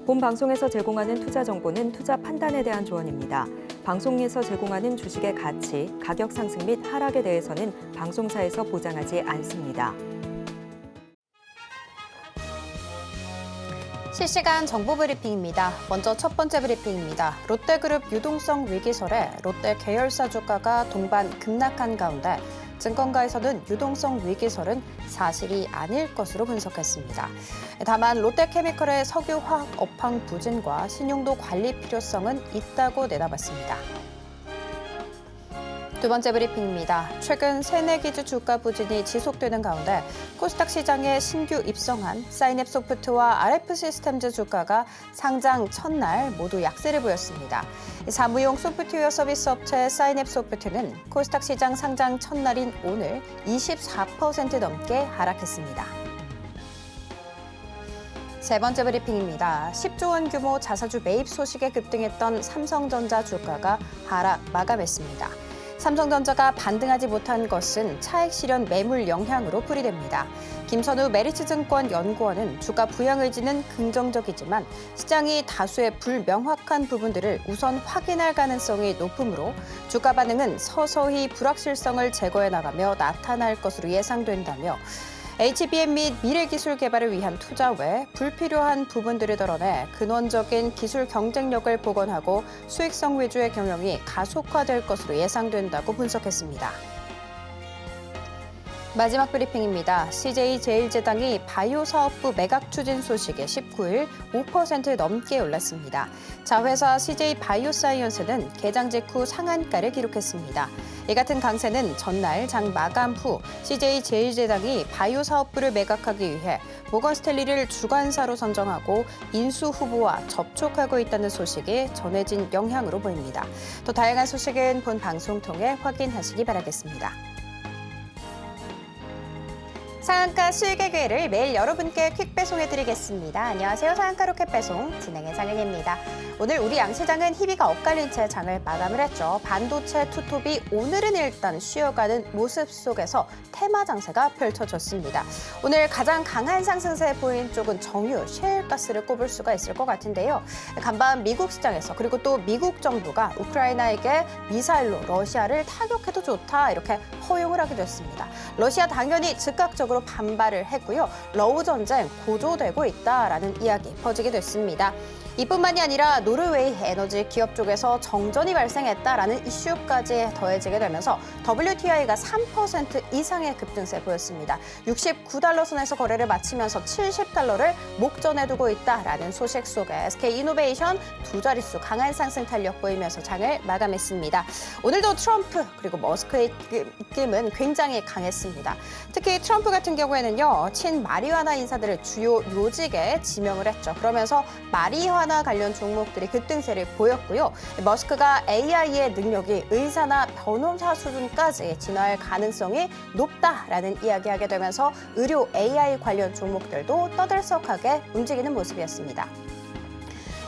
본 방송에서 제공하는 투자 정보는 투자 판단에 대한 조언입니다. 방송에서 제공하는 주식의 가치, 가격 상승 및 하락에 대해서는 방송사에서 보장하지 않습니다. 실시간 정보 브리핑입니다. 먼저 첫 번째 브리핑입니다. 롯데그룹 유동성 위기설에 롯데 계열사 주가가 동반 급락한 가운데 증권가에서는 유동성 위기설은 사실이 아닐 것으로 분석했습니다. 다만 롯데케미컬의 석유화학 업황 부진과 신용도 관리 필요성은 있다고 내다봤습니다. 두 번째 브리핑입니다. 최근 새내기주 주가 부진이 지속되는 가운데 코스닥 시장에 신규 입성한 사인앱소프트와 RF시스템즈 주가가 상장 첫날 모두 약세를 보였습니다. 사무용 소프트웨어 서비스 업체 사인앱소프트는 코스닥 시장 상장 첫날인 오늘 24% 넘게 하락했습니다. 세 번째 브리핑입니다. 10조 원 규모 자사주 매입 소식에 급등했던 삼성전자 주가가 하락 마감했습니다. 삼성전자가 반등하지 못한 것은 차익 실현 매물 영향으로 풀이됩니다. 김선우 메리츠증권 연구원은 주가 부양 의지는 긍정적이지만 시장이 다수의 불명확한 부분들을 우선 확인할 가능성이 높으므로 주가 반응은 서서히 불확실성을 제거해 나가며 나타날 것으로 예상된다며 HBM 및 미래기술 개발을 위한 투자 외 불필요한 부분들을 덜어내 근원적인 기술 경쟁력을 복원하고 수익성 위주의 경영이 가속화될 것으로 예상된다고 분석했습니다. 마지막 브리핑입니다. CJ제일제당이 바이오사업부 매각 추진 소식에 19일 5% 넘게 올랐습니다. 자회사 CJ바이오사이언스는 개장 직후 상한가를 기록했습니다. 이 같은 강세는 전날 장 마감 후 CJ제일제당이 바이오사업부를 매각하기 위해 모건스탠리를 주관사로 선정하고 인수 후보와 접촉하고 있다는 소식이 전해진 영향으로 보입니다. 더 다양한 소식은 본 방송 통해 확인하시기 바라겠습니다. 상한가 수익의 기회를 매일 여러분께 퀵 배송해드리겠습니다. 안녕하세요. 상한가 로켓 배송 진행의 장은혜입니다. 오늘 우리 양시장은 희비가 엇갈린 채 장을 마감을 했죠. 반도체 투톱이 오늘은 일단 쉬어가는 모습 속에서 테마 장세가 펼쳐졌습니다. 오늘 가장 강한 상승세 보인 쪽은 정유, 셰일가스를 꼽을 수가 있을 것 같은데요. 간밤 미국 시장에서 그리고 또 미국 정부가 우크라이나에게 미사일로 러시아를 타격해도 좋다 이렇게 허용을 하게 됐습니다. 러시아 당연히 즉각적으로 반발을 했고요. 러우 전쟁 고조되고 있다라는 이야기 퍼지게 됐습니다. 이뿐만이 아니라 노르웨이 에너지 기업 쪽에서 정전이 발생했다라는 이슈까지 더해지게 되면서 WTI가 3% 이상의 급등세 보였습니다. 69달러 선에서 거래를 마치면서 70달러를 목전에 두고 있다라는 소식 속에 SK이노베이션 두 자릿수 강한 상승 탄력 보이면서 장을 마감했습니다. 오늘도 트럼프 그리고 머스크의 입김은 굉장히 강했습니다. 특히 트럼프 같은 경우에는요. 친마리화나 인사들을 주요 요직에 지명을 했죠. 그러면서 마리화나 관련 종목들이 급등세를 보였고요. 머스크가 AI의 능력이 의사나 변호사 수준까지 진화할 가능성이 높다라는 이야기하게 되면서 의료 AI 관련 종목들도 떠들썩하게 움직이는 모습이었습니다.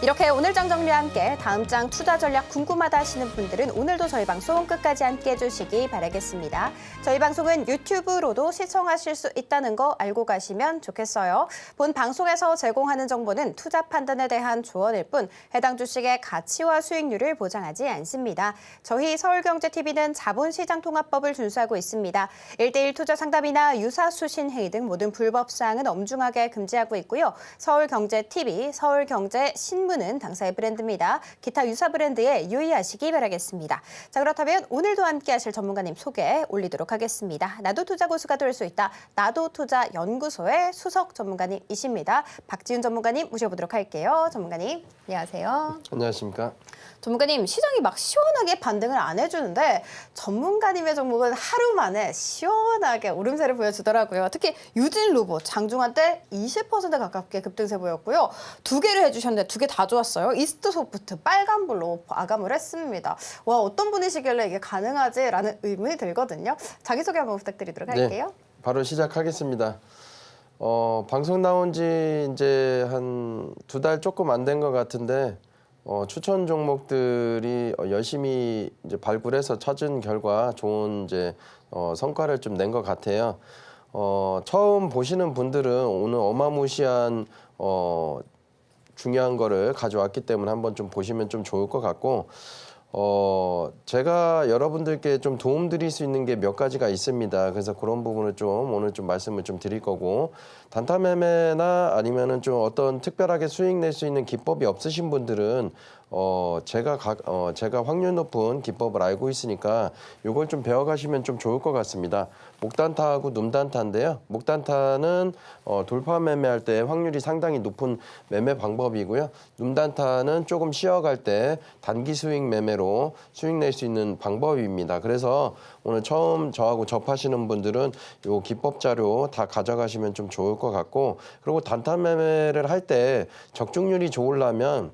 이렇게 오늘 장 정리와 함께 다음 장 투자 전략 궁금하다 하시는 분들은 오늘도 저희 방송 끝까지 함께 해주시기 바라겠습니다. 저희 방송은 유튜브로도 시청하실 수 있다는 거 알고 가시면 좋겠어요. 본 방송에서 제공하는 정보는 투자 판단에 대한 조언일 뿐 해당 주식의 가치와 수익률을 보장하지 않습니다. 저희 서울경제TV는 자본시장통합법을 준수하고 있습니다. 1:1 투자 상담이나 유사수신 행위 등 모든 불법 사항은 엄중하게 금지하고 있고요. 서울경제TV, 서울경제신문은 당사의 브랜드입니다. 기타 유사 브랜드에 유의하시기 바라겠습니다. 자, 그렇다면 오늘도 함께 하실 전문가님 소개 올리도록 하겠습니다. 나도 투자 고수가 될 수 있다. 나도 투자 연구소의 수석 전문가님이십니다. 박지훈 전문가님 모셔보도록 할게요. 전문가님, 안녕하세요. 안녕하십니까. 전문가님, 시장이 막 시원하게 반등을 안 해주는데 전문가님의 종목은 하루 만에 시원하게 오름세를 보여주더라고요. 특히 유진로봇 장중한 때 20% 가깝게 급등세 보였고요. 두 개를 해주셨는데 두 개 다 좋았어요. 이스트소프트 빨간불로 마감을 했습니다. 와, 어떤 분이시길래 이게 가능하지라는 의문이 들거든요. 자기소개 한번 부탁드리도록 할게요. 네, 바로 시작하겠습니다. 방송 나온 지 이제 한 2달 조금 안 된 것 같은데 추천 종목들이 열심히 이제 발굴해서 찾은 결과 좋은 이제 성과를 좀 낸 것 같아요. 처음 보시는 분들은 오늘 어마무시한 중요한 거를 가져왔기 때문에 한번 좀 보시면 좀 좋을 것 같고, 제가 여러분들께 좀 도움 드릴 수 있는 게 몇 가지가 있습니다. 그래서 그런 부분을 좀 오늘 좀 말씀을 좀 드릴 거고, 단타 매매나 아니면은 좀 어떤 특별하게 수익 낼 수 있는 기법이 없으신 분들은 제가 확률 높은 기법을 알고 있으니까 이걸 좀 배워가시면 좀 좋을 것 같습니다. 목단타하고 눔단타인데요. 목단타는 돌파 매매할 때 확률이 상당히 높은 매매 방법이고요. 눔단타는 조금 쉬어갈 때 단기 수익 매매로 수익 낼 수 있는 방법입니다. 그래서 오늘 처음 저하고 접하시는 분들은 이 기법 자료 다 가져가시면 좀 좋을 것 같고, 그리고 단타 매매를 할 때 적중률이 좋으려면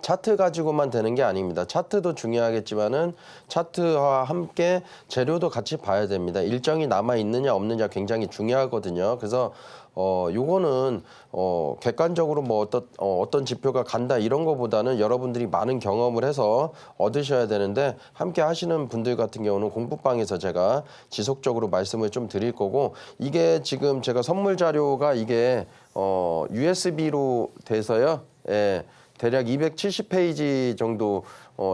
차트 가지고만 되는 게 아닙니다. 차트도 중요하겠지만은 차트와 함께 재료도 같이 봐야 됩니다. 일정이 남아 있느냐 없느냐 굉장히 중요하거든요. 그래서 요거는 객관적으로 뭐 어떤 지표가 간다 이런 거보다는 여러분들이 많은 경험을 해서 얻으셔야 되는데, 함께 하시는 분들 같은 경우는 공부방에서 제가 지속적으로 말씀을 좀 드릴 거고, 이게 지금 제가 선물 자료가 이게 USB로 돼서요. 예. 대략 270페이지 정도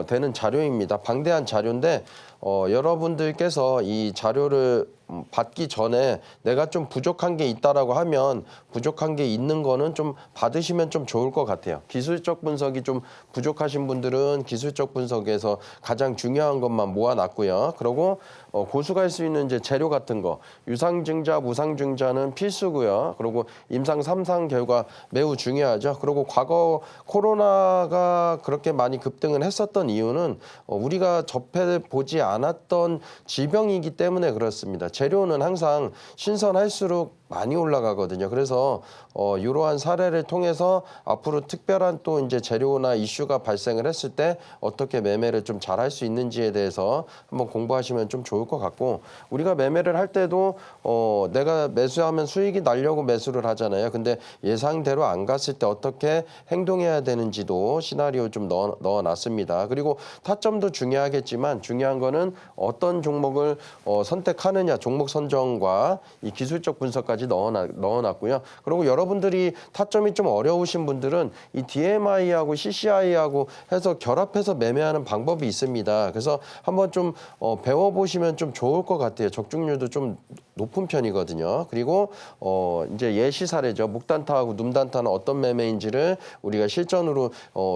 되는 자료입니다. 방대한 자료인데 여러분들께서 이 자료를 받기 전에 내가 좀 부족한 게 있다라고 하면 부족한 게 있는 거는 좀 받으시면 좀 좋을 것 같아요. 기술적 분석이 좀 부족하신 분들은 기술적 분석에서 가장 중요한 것만 모아놨고요. 그리고 고수갈 수 있는 이제 재료 같은 거, 유상증자, 무상증자는 필수고요. 그리고 임상 3상 결과 매우 중요하죠. 그리고 과거 코로나가 그렇게 많이 급등을 했었던 이유는 우리가 접해보지 않았던 질병이기 때문에 그렇습니다. 재료는 항상 신선할수록 많이 올라가거든요. 그래서 이러한 사례를 통해서 앞으로 특별한 또 이제 재료나 이슈가 발생을 했을 때 어떻게 매매를 좀 잘할 수 있는지에 대해서 한번 공부하시면 좀 좋을 것 같고, 우리가 매매를 할 때도 내가 매수하면 수익이 나려고 매수를 하잖아요. 근데 예상대로 안 갔을 때 어떻게 행동해야 되는지도 시나리오 좀 넣어놨습니다. 그리고 타점도 중요하겠지만 중요한 거는 어떤 종목을 선택하느냐, 종목 선정과 이 기술적 분석까지 넣어놨고요. 그리고 여러분들이 타점이 좀 어려우신 분들은 이 DMI하고 CCI하고 해서 결합해서 매매하는 방법이 있습니다. 그래서 한번 좀 배워보시면 좀 좋을 것 같아요. 적중률도 좀 높은 편이거든요. 그리고 이제 예시 사례죠. 목단타하고 눔단타는 어떤 매매인지를 우리가 실전으로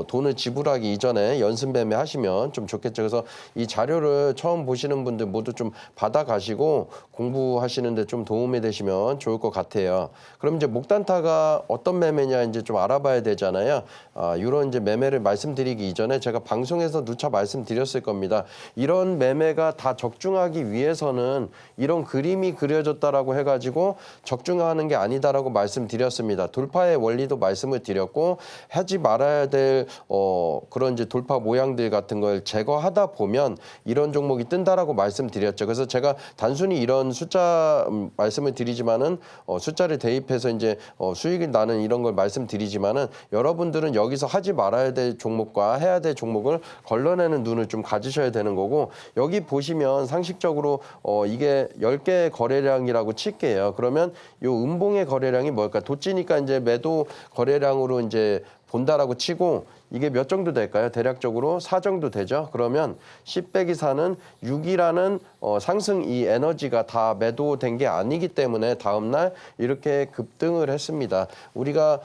돈을 지불하기 이전에 연습 매매 하시면 좀 좋겠죠. 그래서 이 자료를 처음 보시는 분들 모두 좀 받아가시고 공부하시는데 좀 도움이 되시면 좋을 것 같아요. 그럼 이제 목단타가 어떤 매매냐 이제 좀 알아봐야 되잖아요. 이런 이제 매매를 말씀드리기 이전에 제가 방송에서 누차 말씀드렸을 겁니다. 이런 매매가 다 적중하기 위해서는 이런 그림이 그려졌다라고 해가지고 적중하는 게 아니다라고 말씀드렸습니다. 돌파의 원리도 말씀을 드렸고, 하지 말아야 될 그런 이제 돌파 모양들 같은 걸 제거하다 보면 이런 종목이 뜬다라고 말씀드렸죠. 그래서 제가 단순히 이런 숫자 말씀을 드리지만은 숫자를 대입해서 이제 수익이 나는 이런 걸 말씀드리지만은 여러분들은 여기서 하지 말아야 될 종목과 해야 될 종목을 걸러내는 눈을 좀 가지셔야 되는 거고, 여기 보시면 상식적으로 이게 10개 거래량이라고 칠게요. 그러면 요 음봉의 거래량이 뭘까? 도찌니까 이제 매도 거래량으로 이제 본다라고 치고, 이게 몇 정도 될까요? 대략적으로 4 정도 되죠. 그러면 10 빼기 4는 6이라는 상승 이 에너지가 다 매도된 게 아니기 때문에 다음날 이렇게 급등을 했습니다. 우리가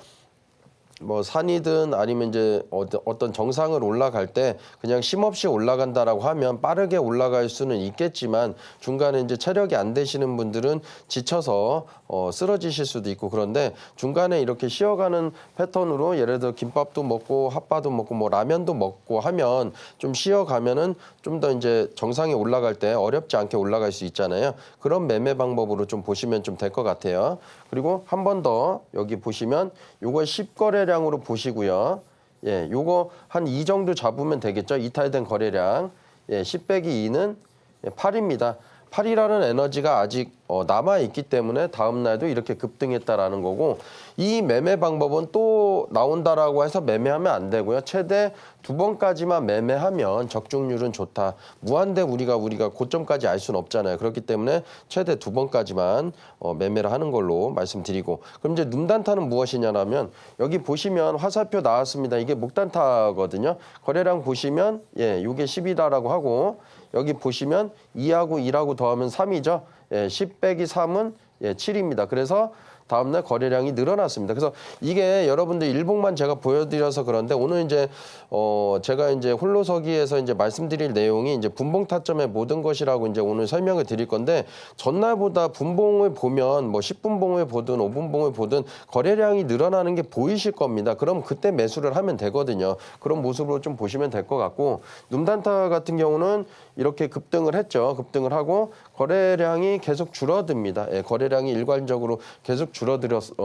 뭐 산이든 아니면 이제 어떤 정상을 올라갈 때 그냥 쉼없이 올라간다라고 하면 빠르게 올라갈 수는 있겠지만 중간에 이제 체력이 안 되시는 분들은 지쳐서 쓰러지실 수도 있고, 그런데 중간에 이렇게 쉬어가는 패턴으로 예를 들어 김밥도 먹고 핫바도 먹고 뭐 라면도 먹고 하면 좀 쉬어가면은 좀 더 이제 정상에 올라갈 때 어렵지 않게 올라갈 수 있잖아요. 그런 매매 방법으로 좀 보시면 좀 될 것 같아요. 그리고 한 번 더 여기 보시면 요거 10거래량으로 보시고요. 예, 요거 한 2 정도 잡으면 되겠죠. 이탈된 거래량. 예, 10 빼기 2는 8입니다. 팔이라는 에너지가 아직 남아 있기 때문에 다음 날도 이렇게 급등했다라는 거고, 이 매매 방법은 또 나온다라고 해서 매매하면 안 되고요. 최대 2번까지만 매매하면 적중률은 좋다. 무한대 우리가 고점까지 알 수는 없잖아요. 그렇기 때문에 최대 2번까지만 매매를 하는 걸로 말씀드리고, 그럼 이제 룸단타는 무엇이냐면 여기 보시면 화살표 나왔습니다. 이게 목단타거든요. 거래량 보시면 이게 10이다라고 하고, 여기 보시면 2하고 1하고 더하면 3이죠. 10 빼기 3은 7입니다. 그래서 다음날 거래량이 늘어났습니다. 그래서 이게 여러분들 일봉만 제가 보여드려서 그런데 오늘 이제 제가 이제 홀로서기에서 이제 말씀드릴 내용이 이제 분봉 타점의 모든 것이라고 이제 오늘 설명을 드릴 건데, 전날보다 분봉을 보면 뭐 10분봉을 보든 5분봉을 보든 거래량이 늘어나는 게 보이실 겁니다. 그럼 그때 매수를 하면 되거든요. 그런 모습으로 좀 보시면 될 것 같고, 눔단타 같은 경우는 이렇게 급등을 했죠. 급등을 하고 거래량이 계속 줄어듭니다. 거래량이 일관적으로 계속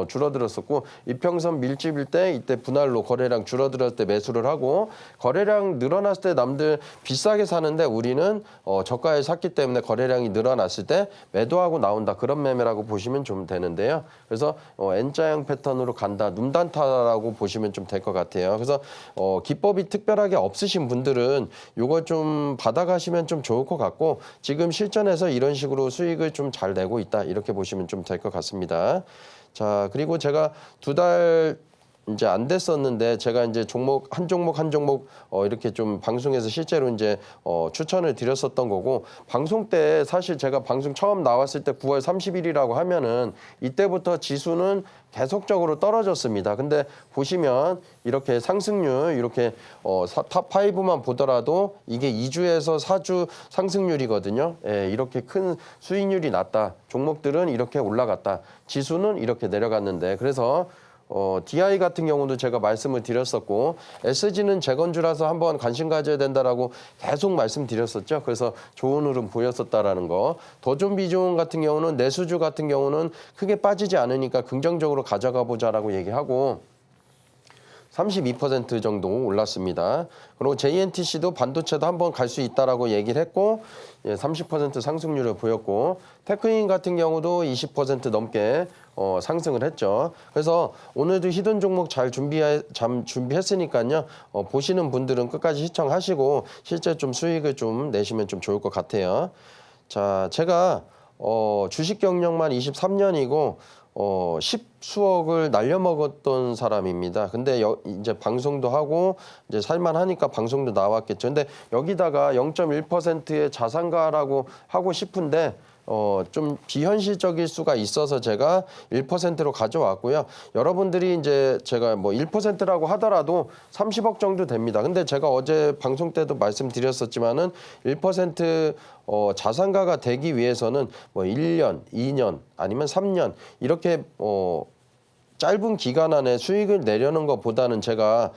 줄어들었었고, 이평선 밀집일 때 이때 분할로 거래량 줄어들었을 때 매수를 하고, 거래량 늘어났을 때 남들 비싸게 사는데 우리는 저가에 샀기 때문에 거래량이 늘어났을 때 매도하고 나온다. 그런 매매라고 보시면 좀 되는데요. 그래서 N자형 패턴으로 간다. 눔단타라고 보시면 좀 될 것 같아요. 그래서 기법이 특별하게 없으신 분들은 이거 좀 받아가시면 좀 좋을 것 같고, 지금 실전에서 이런 식으로 수익을 좀 잘 내고 있다. 이렇게 보시면 좀 될 것 같습니다. 자, 그리고 제가 2달 이제 안 됐었는데 제가 이제 한 종목 이렇게 좀 방송에서 실제로 이제 추천을 드렸었던 거고, 방송 때 사실 제가 방송 처음 나왔을 때 9월 30일이라고 하면은 이때부터 지수는 계속적으로 떨어졌습니다. 근데 보시면 이렇게 상승률 이렇게 탑 5만 보더라도 이게 2주에서 4주 상승률이거든요. 이렇게 큰 수익률이 났다. 종목들은 이렇게 올라갔다. 지수는 이렇게 내려갔는데, 그래서 DI 같은 경우도 제가 말씀을 드렸었고, SG는 재건주라서 한번 관심 가져야 된다라고 계속 말씀드렸었죠. 그래서 좋은 흐름 보였었다라는 거. 더존 비존 같은 경우는 내수주 같은 경우는 크게 빠지지 않으니까 긍정적으로 가져가 보자라고 얘기하고 32% 정도 올랐습니다. 그리고 JNTC도 반도체도 한번 갈 수 있다라고 얘기를 했고 30% 상승률을 보였고, 테크인 같은 경우도 20% 넘게 상승을 했죠. 그래서 오늘도 히든 종목 잘 준비했으니까요. 보시는 분들은 끝까지 시청하시고 실제 좀 수익을 좀 내시면 좀 좋을 것 같아요. 자, 제가 주식 경력만 23년이고 10수억을 날려먹었던 사람입니다. 근데 이제 방송도 하고 이제 살만하니까 방송도 나왔겠죠. 근데 여기다가 0.1%의 자산가라고 하고 싶은데 좀 비현실적일 수가 있어서 제가 1%로 가져왔고요. 여러분들이 이제 제가 뭐 1%라고 하더라도 30억 정도 됩니다. 근데 제가 어제 방송 때도 말씀드렸었지만은 1% 자산가가 되기 위해서는 뭐 1년, 2년 아니면 3년 이렇게 짧은 기간 안에 수익을 내려는 것보다는 제가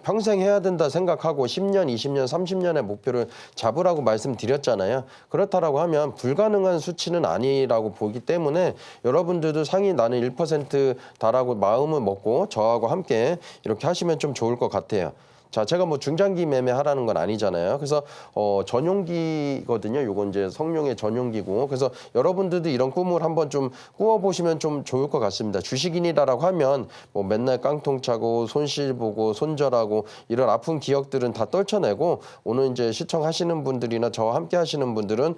평생 해야 된다 생각하고 10년, 20년, 30년의 목표를 잡으라고 말씀드렸잖아요. 그렇다라고 하면 불가능한 수치는 아니라고 보기 때문에 여러분들도 상위 나는 1%다라고 마음을 먹고 저하고 함께 이렇게 하시면 좀 좋을 것 같아요. 자, 제가 뭐 중장기 매매하라는 건 아니잖아요. 그래서 전용기거든요. 요건 이제 성룡의 전용기고. 그래서 여러분들도 이런 꿈을 한번 좀 꾸어보시면 좀 좋을 것 같습니다. 주식인이라고 하면 뭐 맨날 깡통 차고 손실 보고 손절하고 이런 아픈 기억들은 다 떨쳐내고, 오늘 이제 시청하시는 분들이나 저와 함께 하시는 분들은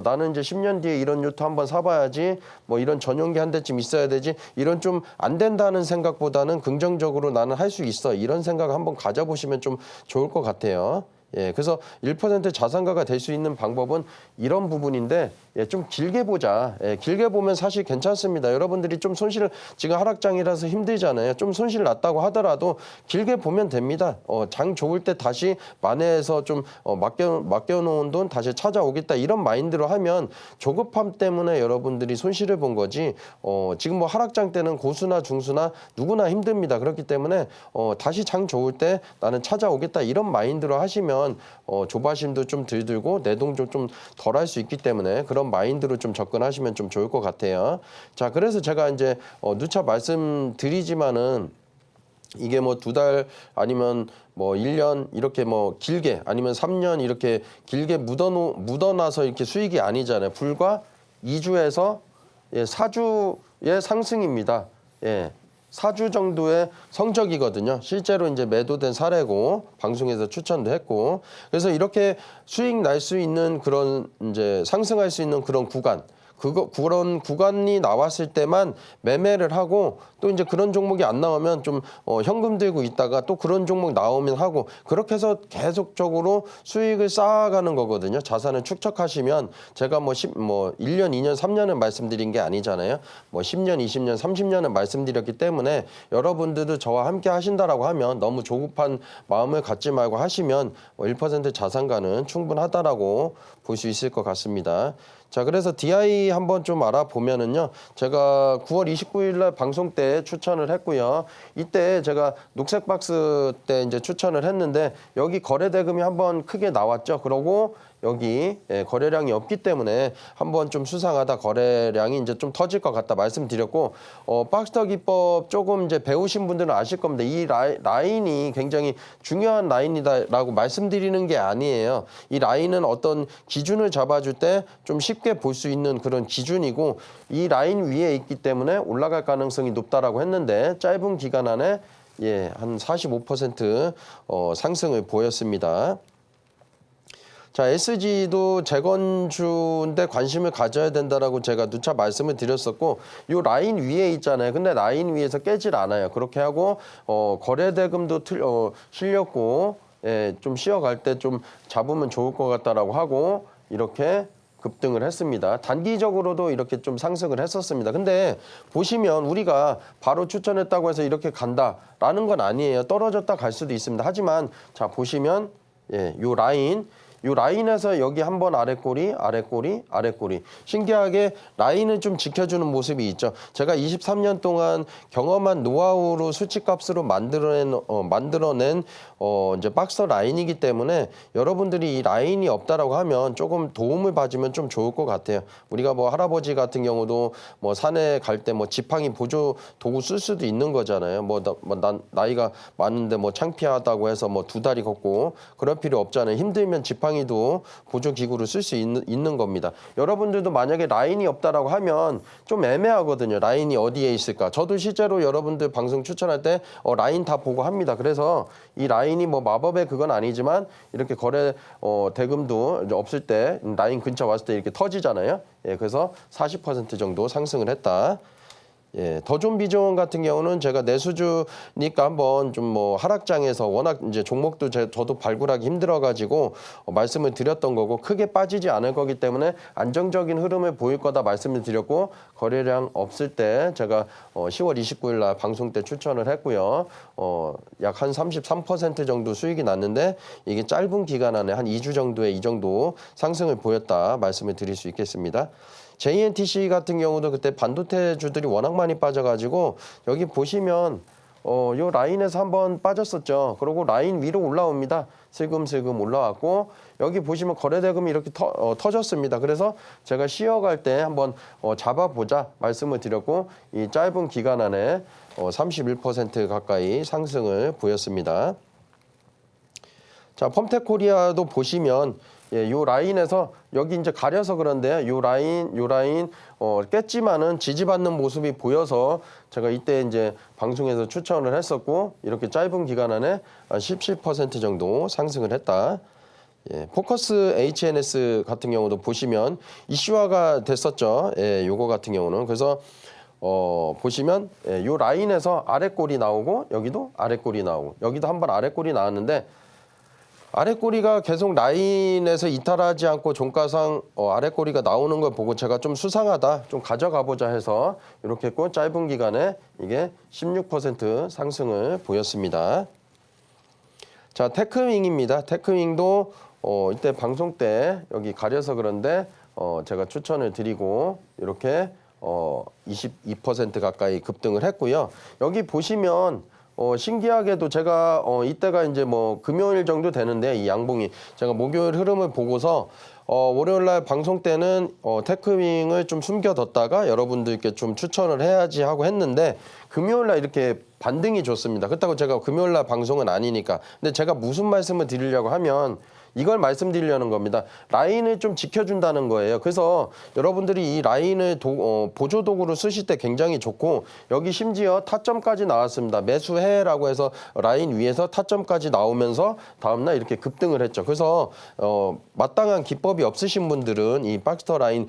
나는 이제 10년 뒤에 이런 요트 한번 사봐야지, 뭐 이런 전용기 한 대쯤 있어야 되지, 이런 좀 안 된다는 생각보다는 긍정적으로 나는 할 수 있어, 이런 생각 한번 가져보시면 좀 좋을 것 같아요. 그래서 1% 자산가가 될 수 있는 방법은 이런 부분인데, 좀 길게 보자. 길게 보면 사실 괜찮습니다. 여러분들이 좀 손실, 지금 하락장이라서 힘들잖아요. 좀 손실 났다고 하더라도 길게 보면 됩니다. 장 좋을 때 다시 만회해서 좀 맡겨놓은 돈 다시 찾아오겠다, 이런 마인드로 하면 조급함 때문에 여러분들이 손실을 본 거지, 지금 뭐 하락장 때는 고수나 중수나 누구나 힘듭니다. 그렇기 때문에 다시 장 좋을 때 나는 찾아오겠다, 이런 마인드로 하시면 조바심도 좀 덜 들고 내동도 좀 덜 할 수 있기 때문에 그런 마인드로 좀 접근하시면 좀 좋을 것 같아요. 자, 그래서 제가 이제 누차 말씀드리지만은 이게 뭐 2달 아니면 뭐 1년 이렇게 뭐 길게 아니면 3년 이렇게 길게 묻어놔서 이렇게 수익이 아니잖아요. 불과 2주에서 4주의 상승입니다. 4주 정도의 성적이거든요. 실제로 이제 매도된 사례고 방송에서 추천도 했고 그래서 이렇게 수익 날 수 있는 그런 이제 상승할 수 있는 그런 구간 그런 구간이 나왔을 때만 매매를 하고 또 이제 그런 종목이 안 나오면 좀 현금 들고 있다가 또 그런 종목 나오면 하고 그렇게 해서 계속적으로 수익을 쌓아가는 거거든요. 자산을 축적하시면 제가 뭐 1년, 2년, 3년을 말씀드린 게 아니잖아요. 뭐 10년, 20년, 30년을 말씀드렸기 때문에 여러분들도 저와 함께 하신다라고 하면 너무 조급한 마음을 갖지 말고 하시면 1% 자산가는 충분하다라고 볼 수 있을 것 같습니다. 자, 그래서 DI 한번 좀 알아보면은요. 제가 9월 29일 날 방송 때 추천을 했고요. 이때 제가 녹색 박스 때 이제 추천을 했는데 여기 거래 대금이 한번 크게 나왔죠. 그러고 여기 거래량이 없기 때문에 한번 좀 수상하다 거래량이 이제 좀 터질 것 같다 말씀드렸고 박스터 기법 조금 이제 배우신 분들은 아실 겁니다. 이 라인이 굉장히 중요한 라인이다라고 말씀드리는 게 아니에요. 이 라인은 어떤 기준을 잡아줄 때 좀 쉽게 볼 수 있는 그런 기준이고 이 라인 위에 있기 때문에 올라갈 가능성이 높다라고 했는데 짧은 기간 안에 한 45% 상승을 보였습니다. 자, SG도 재건주인데 관심을 가져야 된다라고 제가 누차 말씀을 드렸었고 이 라인 위에 있잖아요. 근데 라인 위에서 깨질 않아요. 그렇게 하고 거래 대금도 실렸고 좀 쉬어갈 때 좀 잡으면 좋을 것 같다라고 하고 이렇게 급등을 했습니다. 단기적으로도 이렇게 좀 상승을 했었습니다. 근데 보시면 우리가 바로 추천했다고 해서 이렇게 간다라는 건 아니에요. 떨어졌다 갈 수도 있습니다. 하지만 자 보시면 요 라인에서 여기 한번 아랫꼬리, 아랫꼬리, 아랫꼬리. 신기하게 라인을 좀 지켜주는 모습이 있죠. 제가 23년 동안 경험한 노하우로 수치값으로 만들어낸 이제 박스터 라인이기 때문에 여러분들이 이 라인이 없다라고 하면 조금 도움을 받으면 좀 좋을 것 같아요. 우리가 뭐 할아버지 같은 경우도 뭐 산에 갈 때 뭐 지팡이 보조 도구 쓸 수도 있는 거잖아요. 난 나이가 많은데 뭐 창피하다고 해서 뭐 2다리 걷고 그럴 필요 없잖아요. 힘들면 지팡이도 보조기구를 쓸 수 있는 겁니다. 여러분들도 만약에 라인이 없다라고 하면 좀 애매하거든요. 라인이 어디에 있을까? 저도 실제로 여러분들 방송 추천할 때 라인 다 보고 합니다. 그래서 이 라인이 뭐 마법의 그건 아니지만 이렇게 거래 대금도 이제 없을 때 라인 근처 왔을 때 이렇게 터지잖아요. 그래서 40% 정도 상승을 했다. 더존 비전 같은 경우는 제가 내수주니까 한번 좀 뭐 하락장에서 워낙 이제 종목도 저도 발굴하기 힘들어가지고 말씀을 드렸던 거고 크게 빠지지 않을 거기 때문에 안정적인 흐름을 보일 거다 말씀을 드렸고 거래량 없을 때 제가 10월 29일 날 방송 때 추천을 했고요. 약 한 33% 정도 수익이 났는데 이게 짧은 기간 안에 한 2주 정도에 이 정도 상승을 보였다 말씀을 드릴 수 있겠습니다. JNTC 같은 경우도 그때 반도체주들이 워낙 많이 빠져가지고 여기 보시면 요 라인에서 한번 빠졌었죠. 그리고 라인 위로 올라옵니다. 슬금슬금 올라왔고 여기 보시면 거래대금이 이렇게 터졌습니다. 그래서 제가 쉬어갈 때 한번 잡아보자 말씀을 드렸고 이 짧은 기간 안에 31% 가까이 상승을 보였습니다. 자, 펌텍코리아도 보시면 요 라인에서 여기 이제 가려서 그런데요. 요 라인 깼지만은 지지받는 모습이 보여서 제가 이때 이제 방송에서 추천을 했었고 이렇게 짧은 기간 안에 17% 정도 상승을 했다. 포커스 HNS 같은 경우도 보시면 이슈화가 됐었죠. 요거 같은 경우는 그래서 보시면 요 라인에서 아랫골이 나오고 여기도 아랫골이 나오고 여기도 한번 아랫골이 나왔는데 아랫꼬리가 계속 라인에서 이탈하지 않고 종가상 아랫꼬리가 나오는 걸 보고 제가 좀 수상하다, 좀 가져가 보자 해서 이렇게 했고 짧은 기간에 이게 16% 상승을 보였습니다. 자, 테크윙입니다. 테크윙도 이때 방송 때 여기 가려서 그런데 제가 추천을 드리고 이렇게 22% 가까이 급등을 했고요. 여기 보시면 신기하게도 제가 이때가 이제 뭐 금요일 정도 되는데 이 양봉이 제가 목요일 흐름을 보고서 월요일 날 방송 때는 테크윙을 좀 숨겨뒀다가 여러분들께 좀 추천을 해야지 하고 했는데 금요일 날 이렇게 반등이 좋습니다. 그렇다고 제가 금요일 날 방송은 아니니까. 근데 제가 무슨 말씀을 드리려고 하면 이걸 말씀드리려는 겁니다. 라인을 좀 지켜준다는 거예요. 그래서 여러분들이 이 라인을 보조도구로 쓰실 때 굉장히 좋고 여기 심지어 타점까지 나왔습니다. 매수해라고 해서 라인 위에서 타점까지 나오면서 다음날 이렇게 급등을 했죠. 그래서 마땅한 기법이 없으신 분들은 이 박스터 라인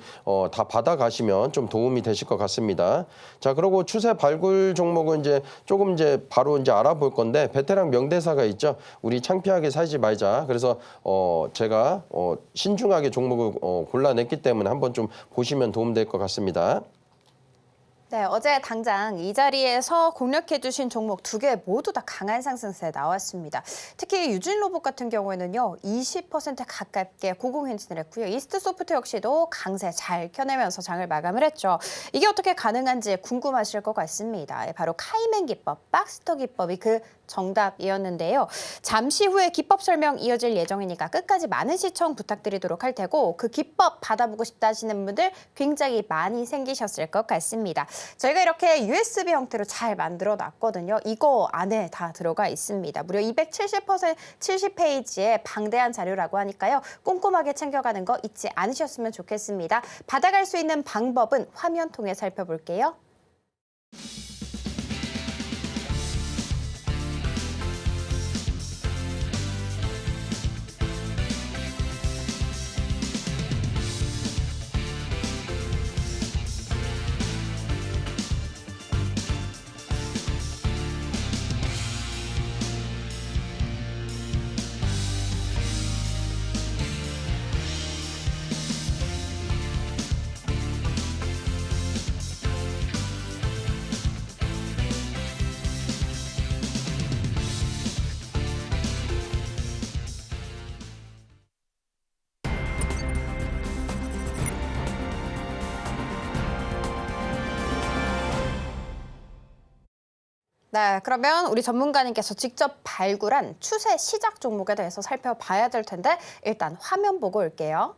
다 받아가시면 좀 도움이 되실 것 같습니다. 자, 그리고 추세 발굴 종목은 이제 조금 이제 바로 이제 알아볼 건데 베테랑 명대사가 있죠. 우리 창피하게 살지 말자. 그래서 제가 신중하게 종목을 골라냈기 때문에 한번 좀 보시면 도움될 것 같습니다. 네, 어제 당장 이 자리에서 공략해주신 종목 2개 모두 다 강한 상승세 나왔습니다. 특히 유진로봇 같은 경우에는요, 20% 가깝게 고공행진을 했고요. 이스트소프트 역시도 강세 잘 켜내면서 장을 마감을 했죠. 이게 어떻게 가능한지 궁금하실 것 같습니다. 바로 카이맨 기법, 박스터 기법이 그 정답이었는데요. 잠시 후에 기법 설명 이어질 예정이니까 끝까지 많은 시청 부탁드리도록 할 테고 그 기법 받아보고 싶다 하시는 분들 굉장히 많이 생기셨을 것 같습니다. 저희가 이렇게 USB 형태로 잘 만들어 놨거든요. 이거 안에 다 들어가 있습니다. 무려 270페이지의 방대한 자료라고 하니까요. 꼼꼼하게 챙겨가는 거 잊지 않으셨으면 좋겠습니다. 받아갈 수 있는 방법은 화면 통해 살펴볼게요. 네, 그러면 우리 전문가님께서 직접 발굴한 추세 시작 종목에 대해서 살펴봐야 될 텐데 일단 화면 보고 올게요.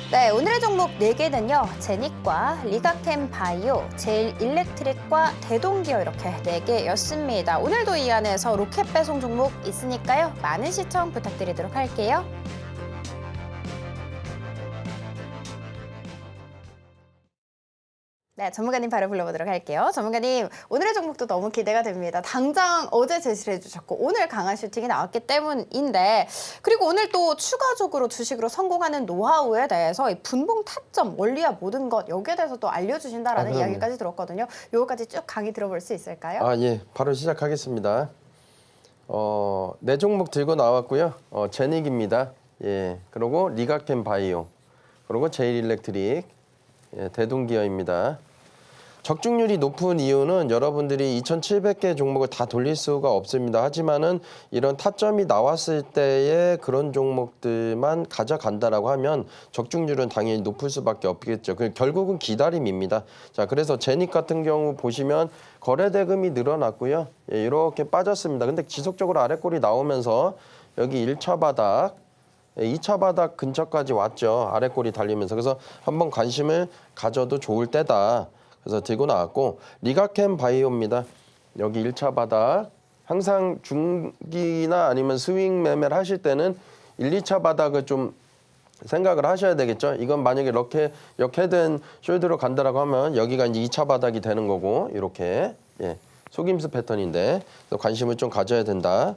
네, 오늘의 종목 4개는요. 제닉과 리가캠 바이오, 제일 일렉트릭과 대동기어 이렇게 4개였습니다. 오늘도 이 안에서 로켓 배송 종목 있으니까요. 많은 시청 부탁드리도록 할게요. 네, 전문가님 바로 불러보도록 할게요. 전문가님, 오늘의 종목도 너무 기대가 됩니다. 당장 어제 제시를 해주셨고 오늘 강한 슈팅이 나왔기 때문인데 그리고 오늘 또 추가적으로 주식으로 성공하는 노하우에 대해서 이 분봉 타점, 원리와 모든 것 여기에 대해서 또 알려주신다라는 이야기까지 들었거든요. 요거까지 쭉 강의 들어볼 수 있을까요? 예, 바로 시작하겠습니다. 네 종목 들고 나왔고요. 제닉입니다. 예, 그리고 리가캠 바이오, 그리고 제일 일렉트릭, 예, 대동기어입니다. 적중률이 높은 이유는 여러분들이 2,700개 종목을 다 돌릴 수가 없습니다. 하지만은 이런 타점이 나왔을 때에 그런 종목들만 가져간다라고 하면 적중률은 당연히 높을 수밖에 없겠죠. 결국은 기다림입니다. 자, 그래서 제닉 같은 경우 보시면 거래 대금이 늘어났고요. 예, 이렇게 빠졌습니다. 근데 지속적으로 아래꼴이 나오면서 여기 1차 바닥, 2차 바닥 근처까지 왔죠. 아래꼴이 달리면서. 그래서 한번 관심을 가져도 좋을 때다. 그래서 들고 나왔고, 리가캠 바이오입니다. 여기 1차 바닥. 항상 중기나 아니면 스윙 매매를 하실 때는 1, 2차 바닥을 좀 생각을 하셔야 되겠죠. 이건 만약에 역헤드앤 숄더로 간다라고 하면 여기가 이제 2차 바닥이 되는 거고, 이렇게. 예, 속임수 패턴인데 관심을 좀 가져야 된다.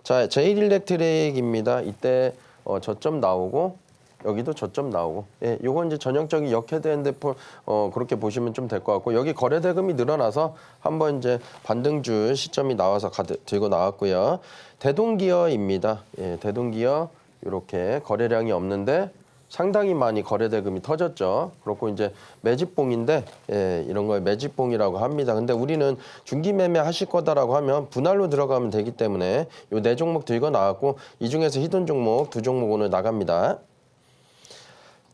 자, 제일 일렉트릭입니다. 이때 저점 나오고 여기도 저점 나오고, 예, 요건 이제 전형적인 역헤드 핸드폰 그렇게 보시면 좀 될 것 같고, 여기 거래 대금이 늘어나서 한번 이제 반등줄 시점이 나와서 들고 나왔고요. 대동기어입니다. 예, 대동기어 이렇게 거래량이 없는데 상당히 많이 거래 대금이 터졌죠. 그렇고 이제 매집봉인데, 예, 이런 걸 매집봉이라고 합니다. 근데 우리는 중기 매매 하실 거다라고 하면 분할로 들어가면 되기 때문에 요 4종목 들고 나왔고, 이 중에서 히든 종목 2종목 오늘 나갑니다.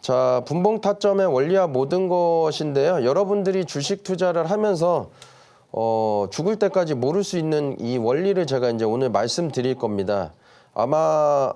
자, 분봉 타점의 원리와 모든 것인데요. 여러분들이 주식 투자를 하면서 죽을 때까지 모를 수 있는 이 원리를 제가 이제 오늘 말씀드릴 겁니다. 아마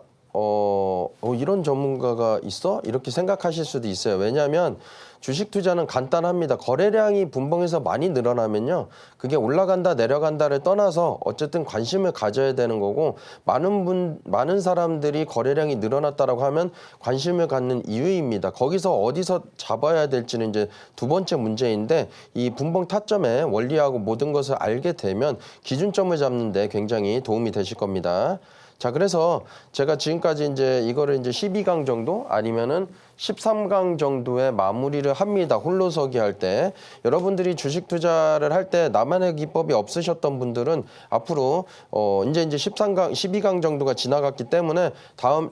이런 전문가가 있어? 이렇게 생각하실 수도 있어요. 왜냐하면 주식 투자는 간단합니다. 거래량이 분봉에서 많이 늘어나면요, 그게 올라간다 내려간다를 떠나서 어쨌든 관심을 가져야 되는 거고, 많은 사람들이 거래량이 늘어났다라고 하면 관심을 갖는 이유입니다. 거기서 어디서 잡아야 될지는 이제 두 번째 문제인데, 이 분봉 타점의 원리하고 모든 것을 알게 되면 기준점을 잡는 데 굉장히 도움이 되실 겁니다. 자, 그래서 제가 지금까지 이제 이거를 이제 12강 정도 아니면은 13강 정도의 마무리를 합니다. 홀로서기 할 때. 여러분들이 주식 투자를 할 때 나만의 기법이 없으셨던 분들은 앞으로 이제 13강, 12강 정도가 지나갔기 때문에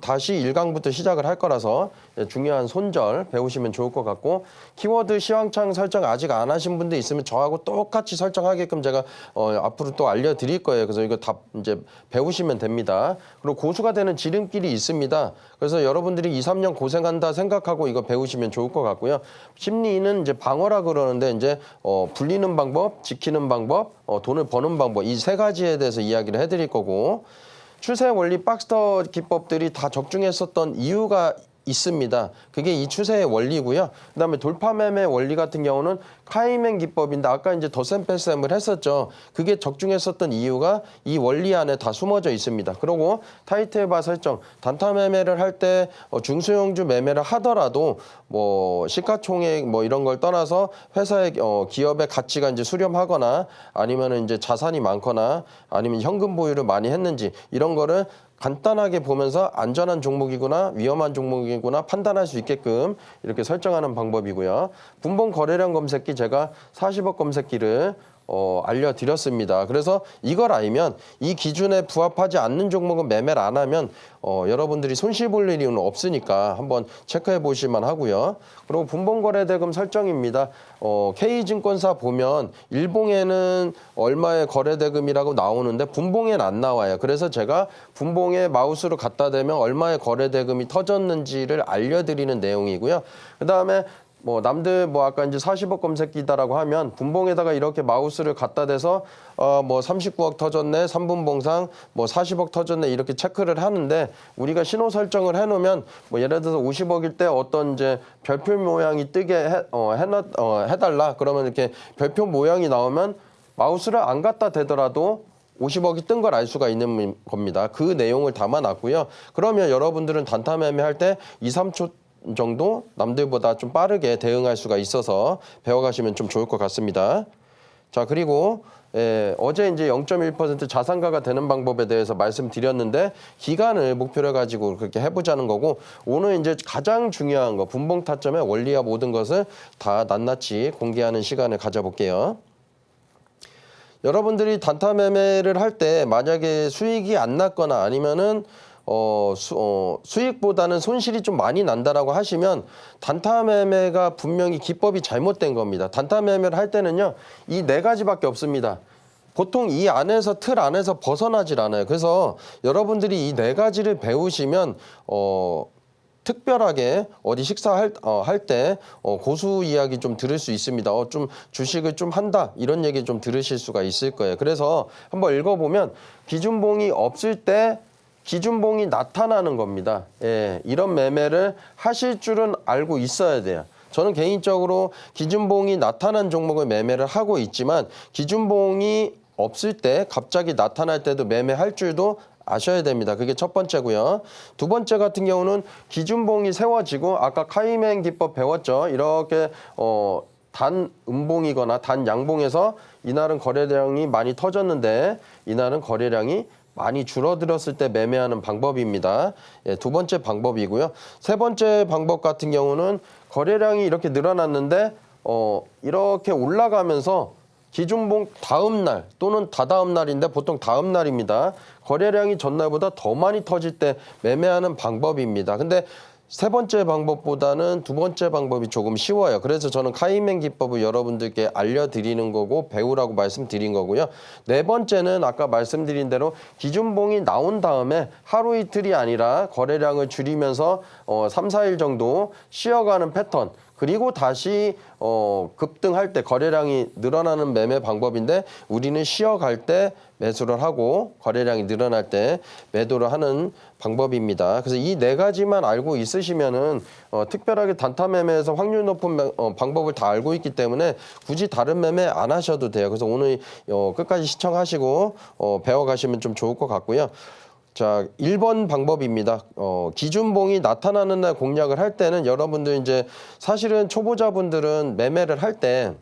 다시 1강부터 시작을 할 거라서 중요한 손절 배우시면 좋을 것 같고, 키워드 시황창 설정 아직 안 하신 분들 있으면 저하고 똑같이 설정하게끔 제가 앞으로 또 알려드릴 거예요. 그래서 이거 다 이제 배우시면 됩니다. 그리고 고수가 되는 지름길이 있습니다. 그래서 여러분들이 2, 3년 고생한다 생각하고 이거 배우시면 좋을 것 같고요. 심리는 이제 방어라 그러는데, 이제 불리는 방법, 지키는 방법, 돈을 버는 방법, 이 세 가지에 대해서 이야기를 해드릴 거고, 추세 원리 박스터 기법들이 다 적중했었던 이유가 있습니다. 그게 이 추세의 원리고요. 그다음에 돌파 매매 원리 같은 경우는 카이맨 기법인데, 아까 이제 더셈 패셈을 했었죠. 그게 적중했었던 이유가 이 원리 안에 다 숨어져 있습니다. 그리고 타이틀바 설정, 단타 매매를 할 때 중소형주 매매를 하더라도 뭐 시가총액 뭐 이런 걸 떠나서 회사의 기업의 가치가 이제 수렴하거나 아니면은 이제 자산이 많거나 아니면 현금 보유를 많이 했는지, 이런 거를 간단하게 보면서 안전한 종목이구나 위험한 종목이구나 판단할 수 있게끔 이렇게 설정하는 방법이고요. 분봉 거래량 검색기, 제가 40억 검색기를 알려드렸습니다. 그래서 이걸 알면 이 기준에 부합하지 않는 종목은 매매를 안 하면 여러분들이 손실 볼 일은 없으니까 한번 체크해 보실만 하고요. 그리고 분봉거래대금 설정입니다. K증권사 보면 일봉에는 얼마의 거래대금이라고 나오는데 분봉엔 안 나와요. 그래서 제가 분봉에 마우스로 갖다 대면 얼마의 거래대금이 터졌는지를 알려드리는 내용이고요. 그다음에 남들 아까 이제 40억 검색기다라고 하면 분봉에다가 이렇게 마우스를 갖다 대서 39억 터졌네, 3분봉상 40억 터졌네, 이렇게 체크를 하는데, 우리가 신호 설정을 해놓으면 예를 들어서 50억일 때 어떤 이제 별표 모양이 뜨게 해달라 그러면 이렇게 별표 모양이 나오면 마우스를 안 갖다 대더라도 50억이 뜬 걸 알 수가 있는 겁니다. 그 내용을 담아놨고요. 그러면 여러분들은 단타 매매할 때 2, 3초 정도 남들보다 좀 빠르게 대응할 수가 있어서 배워가시면 좀 좋을 것 같습니다. 자, 그리고 어제 이제 0.1% 자산가가 되는 방법에 대해서 말씀드렸는데, 기간을 목표로 가지고 그렇게 해보자는 거고, 오늘 이제 가장 중요한 거 분봉 타점의 원리와 모든 것을 다 낱낱이 공개하는 시간을 가져볼게요. 여러분들이 단타 매매를 할 때 만약에 수익이 안 났거나 아니면은 수익보다는 손실이 좀 많이 난다라고 하시면 단타 매매가 분명히 기법이 잘못된 겁니다. 단타 매매를 할 때는요, 이 네 가지밖에 없습니다. 보통 이 안에서 틀 안에서 벗어나질 않아요. 그래서 여러분들이 이 네 가지를 배우시면 특별하게 어디 식사할 때 고수 이야기 좀 들을 수 있습니다. 좀 주식을 좀 한다 이런 얘기 좀 들으실 수가 있을 거예요. 그래서 한번 읽어보면 기준봉이 없을 때 기준봉이 나타나는 겁니다. 이런 매매를 하실 줄은 알고 있어야 돼요. 저는 개인적으로 기준봉이 나타난 종목을 매매를 하고 있지만, 기준봉이 없을 때 갑자기 나타날 때도 매매할 줄도 아셔야 됩니다. 그게 첫 번째고요. 두 번째 같은 경우는 기준봉이 세워지고, 아까 카이맨 기법 배웠죠. 이렇게 단 음봉이거나 단 양봉에서 이날은 거래량이 많이 터졌는데 이날은 거래량이 많이 줄어들었을 때 매매하는 방법입니다. 두 번째 방법이고요. 세 번째 방법 같은 경우는 거래량이 이렇게 늘어났는데 이렇게 올라가면서 기준봉 다음 날 또는 다다음 날인데 보통 다음 날입니다. 거래량이 전날보다 더 많이 터질 때 매매하는 방법입니다. 근데 세 번째 방법보다는 두 번째 방법이 조금 쉬워요. 그래서 저는 카이맨 기법을 여러분들께 알려드리는 거고 배우라고 말씀드린 거고요. 네 번째는 아까 말씀드린 대로 기준봉이 나온 다음에 하루 이틀이 아니라 거래량을 줄이면서 3, 4일 정도 쉬어가는 패턴. 그리고 다시 급등할 때 거래량이 늘어나는 매매 방법인데 우리는 쉬어갈 때 매수를 하고 거래량이 늘어날 때 매도를 하는 방법입니다. 그래서 이 네 가지만 알고 있으시면은 특별하게 단타 매매에서 확률 높은 방법을 다 알고 있기 때문에 굳이 다른 매매 안 하셔도 돼요. 그래서 오늘 끝까지 시청하시고 배워가시면 좀 좋을 것 같고요. 자, 1번 방법입니다. 기준봉이 나타나는 날 공략을 할 때는 여러분들 이제 사실은 초보자분들은 매매를 할 때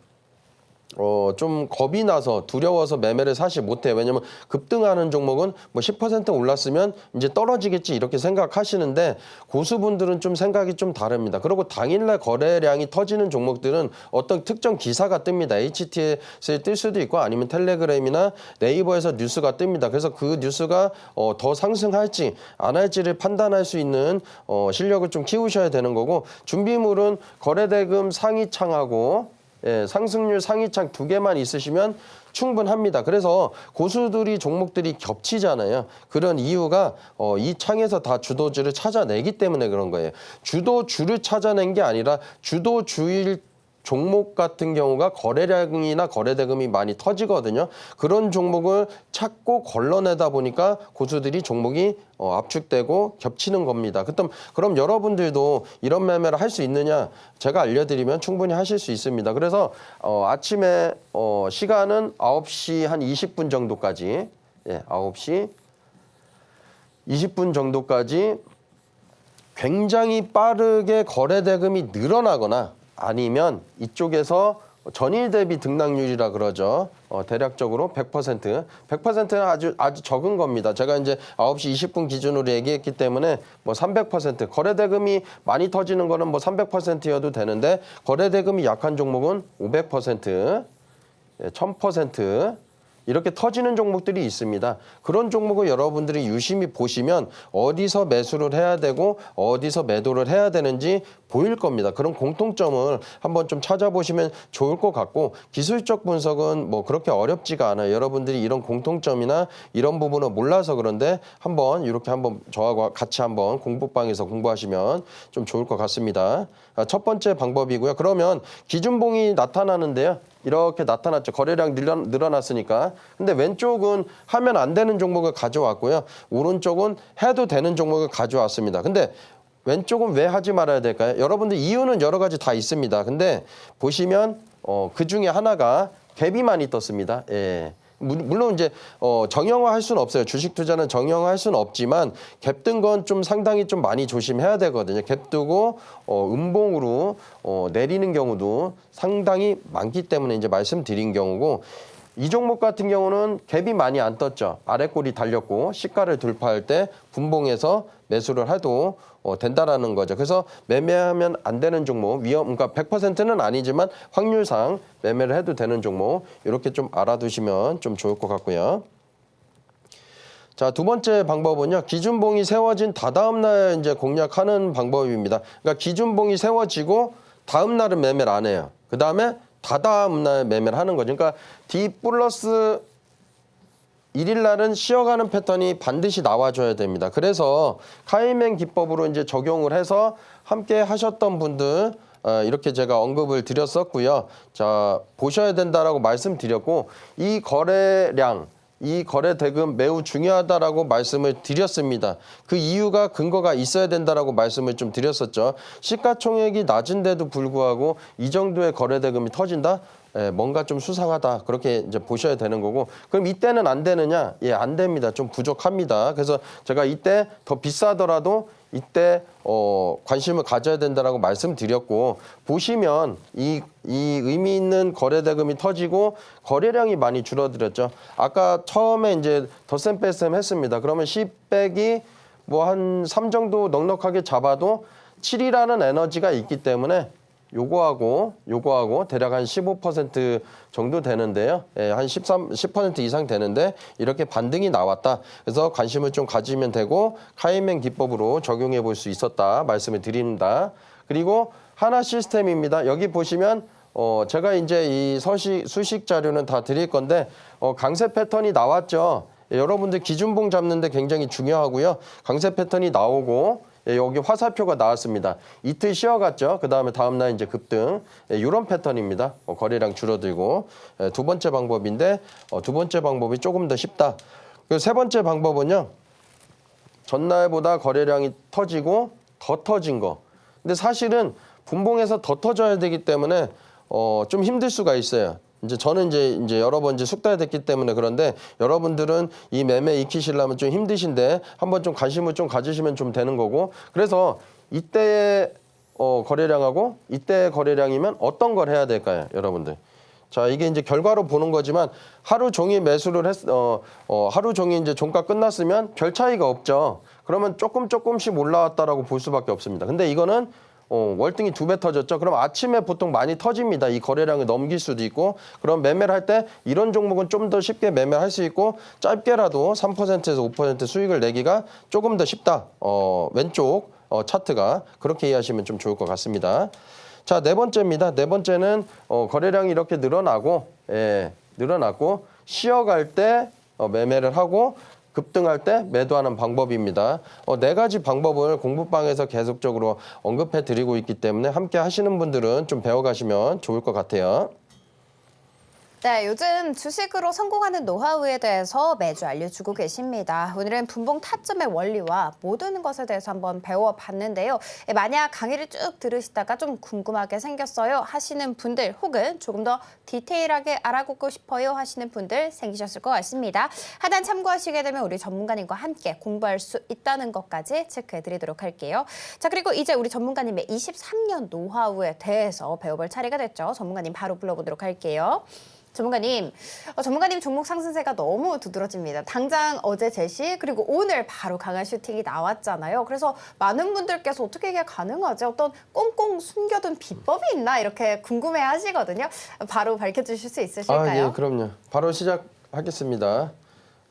좀 겁이 나서 두려워서 매매를 사실 못해요. 왜냐면 급등하는 종목은 뭐 10% 올랐으면 이제 떨어지겠지 이렇게 생각하시는데 고수분들은 좀 생각이 좀 다릅니다. 그리고 당일날 거래량이 터지는 종목들은 어떤 특정 기사가 뜹니다. HTS에 뜰 수도 있고 아니면 텔레그램이나 네이버에서 뉴스가 뜹니다. 그래서 그 뉴스가 더 상승할지 안 할지를 판단할 수 있는 실력을 좀 키우셔야 되는 거고 준비물은 거래대금 상위창하고 상승률 상위창 2개만 있으시면 충분합니다. 그래서 고수들이 종목들이 겹치잖아요. 그런 이유가 이 창에서 다 주도주를 찾아내기 때문에 그런 거예요. 주도주를 찾아낸 게 아니라 주도주일 종목 같은 경우가 거래량이나 거래대금이 많이 터지거든요. 그런 종목을 찾고 걸러내다 보니까 고수들이 종목이 압축되고 겹치는 겁니다. 그럼 여러분들도 이런 매매를 할 수 있느냐? 제가 알려드리면 충분히 하실 수 있습니다. 그래서 아침에 시간은 9시 한 20분 정도까지 9시 20분 정도까지 굉장히 빠르게 거래대금이 늘어나거나 아니면 이쪽에서 전일 대비 등락률이라 그러죠. 대략적으로 100%. 100%는 아주 적은 겁니다. 제가 이제 9시 20분 기준으로 얘기했기 때문에 뭐 300% 거래대금이 많이 터지는 거는 뭐 300%여도 되는데 거래대금이 약한 종목은 500%, 1000% 이렇게 터지는 종목들이 있습니다. 그런 종목을 여러분들이 유심히 보시면 어디서 매수를 해야 되고 어디서 매도를 해야 되는지 보일 겁니다. 그런 공통점을 한번 좀 찾아보시면 좋을 것 같고 기술적 분석은 뭐 그렇게 어렵지가 않아요. 여러분들이 이런 공통점이나 이런 부분을 몰라서 그런데 이렇게 한번 저하고 같이 한번 공부방에서 공부하시면 좀 좋을 것 같습니다. 첫 번째 방법이고요. 그러면 기준봉이 나타나는데요. 이렇게 나타났죠. 거래량 늘어났으니까. 근데 왼쪽은 하면 안 되는 종목을 가져왔고요. 오른쪽은 해도 되는 종목을 가져왔습니다. 근데 왼쪽은 왜 하지 말아야 될까요? 여러분들 이유는 여러 가지 다 있습니다. 근데 보시면 그 중에 하나가 갭이 많이 떴습니다. 예. 물론 이제 정형화할 수는 없어요. 주식 투자는 정형화할 수는 없지만 갭 뜬 건 좀 상당히 좀 많이 조심해야 되거든요. 갭 뜨고 음봉으로 내리는 경우도 상당히 많기 때문에 이제 말씀드린 경우고 이 종목 같은 경우는 갭이 많이 안 떴죠. 아래 꼬리 달렸고 시가를 돌파할 때 분봉해서 매수를 해도 된다라는 거죠. 그래서 매매하면 안 되는 종목, 그러니까 100%는 아니지만 확률상 매매를 해도 되는 종목 이렇게 좀 알아두시면 좀 좋을 것 같고요. 자, 두 번째 방법은요. 기준봉이 세워진 다다음 날 이제 공략하는 방법입니다. 그러니까 기준봉이 세워지고 다음 날은 매매를 안 해요. 그 다음에 다다음 날 매매를 하는 거죠. 그러니까 D 플러스 1일 날은 쉬어가는 패턴이 반드시 나와줘야 됩니다. 그래서 카이맨 기법으로 이제 적용을 해서 함께 하셨던 분들 이렇게 제가 언급을 드렸었고요. 자, 보셔야 된다라고 말씀드렸고 이 거래량 이 거래 대금 매우 중요하다라고 말씀을 드렸습니다. 그 이유가 근거가 있어야 된다라고 말씀을 좀 드렸었죠. 시가총액이 낮은데도 불구하고 이 정도의 거래 대금이 터진다? 뭔가 좀 수상하다. 그렇게 이제 보셔야 되는 거고. 그럼 이때는 안 되느냐? 예, 안 됩니다. 좀 부족합니다. 그래서 제가 이때 더 비싸더라도 이때 관심을 가져야 된다라고 말씀드렸고 보시면 이 의미 있는 거래 대금이 터지고 거래량이 많이 줄어들었죠. 아까 처음에 이제 덧셈 뺄셈 했습니다. 그러면 10 빼기 뭐 한 3 정도 넉넉하게 잡아도 7이라는 에너지가 있기 때문에 요거하고 대략 한 15% 정도 되는데요. 예, 한 10% 이상 되는데 이렇게 반등이 나왔다. 그래서 관심을 좀 가지면 되고 카이맨 기법으로 적용해 볼 수 있었다 말씀을 드립니다. 그리고 하나 시스템입니다. 여기 보시면 제가 이제 이 수식 자료는 다 드릴 건데 강세 패턴이 나왔죠. 여러분들 기준봉 잡는데 굉장히 중요하고요. 강세 패턴이 나오고 예, 여기 화살표가 나왔습니다. 이틀 쉬어갔죠. 그 다음에 다음날 이제 급등. 예, 이런 패턴입니다. 거래량 줄어들고. 예, 두 번째 방법인데 두 번째 방법이 조금 더 쉽다. 그리고 세 번째 방법은요. 전날보다 거래량이 터지고 더 터진 거. 근데 사실은 분봉에서 더 터져야 되기 때문에 좀 힘들 수가 있어요. 이제 저는 이제 여러 번 숙달됐기 때문에 그런데 여러분들은 이 매매 익히시려면 좀 힘드신데 한번 좀 관심을 좀 가지시면 좀 되는 거고. 그래서 이때의 거래량하고 이때의 거래량이면 어떤 걸 해야 될까요, 여러분들? 자, 이게 이제 결과로 보는 거지만 하루 종일 매수를 하루 종일 이제 종가 끝났으면 별 차이가 없죠. 그러면 조금씩 올라왔다라고 볼 수밖에 없습니다. 근데 이거는 월등히 2배 터졌죠. 그럼 아침에 보통 많이 터집니다. 이 거래량을 넘길 수도 있고. 그럼 매매를 할 때 이런 종목은 좀 더 쉽게 매매할 수 있고 짧게라도 3%에서 5% 수익을 내기가 조금 더 쉽다. 왼쪽 차트가 그렇게 이해하시면 좀 좋을 것 같습니다. 자, 네 번째입니다. 네 번째는 거래량이 이렇게 늘어나고 쉬어갈 때 매매를 하고 급등할 때 매도하는 방법입니다. 네 가지 방법을 공부방에서 계속적으로 언급해 드리고 있기 때문에 함께 하시는 분들은 좀 배워가시면 좋을 것 같아요. 네, 요즘 주식으로 성공하는 노하우에 대해서 매주 알려주고 계십니다. 오늘은 분봉 타점의 원리와 모든 것에 대해서 한번 배워봤는데요. 만약 강의를 쭉 들으시다가 좀 궁금하게 생겼어요 하시는 분들 혹은 조금 더 디테일하게 알아보고 싶어요 하시는 분들 생기셨을 것 같습니다. 하단 참고하시게 되면 우리 전문가님과 함께 공부할 수 있다는 것까지 체크해드리도록 할게요. 자, 그리고 이제 우리 전문가님의 23년 노하우에 대해서 배워볼 차례가 됐죠. 전문가님 바로 불러보도록 할게요. 전문가님 종목 상승세가 너무 두드러집니다. 당장 어제 제시 그리고 오늘 바로 강한 슈팅이 나왔잖아요. 그래서 많은 분들께서 어떻게 이게 가능하지? 어떤 꽁꽁 숨겨둔 비법이 있나 이렇게 궁금해하시거든요. 바로 밝혀주실 수 있으실까요? 예, 그럼요. 바로 시작하겠습니다.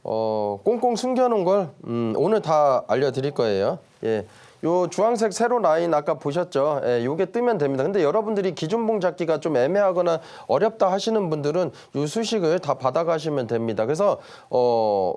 꽁꽁 숨겨놓은 걸 오늘 다 알려드릴 거예요. 예. 요 주황색 세로 라인 아까 보셨죠? 예, 요게 뜨면 됩니다. 근데 여러분들이 기준봉 잡기가 좀 애매하거나 어렵다 하시는 분들은 요 수식을 다 받아가시면 됩니다. 그래서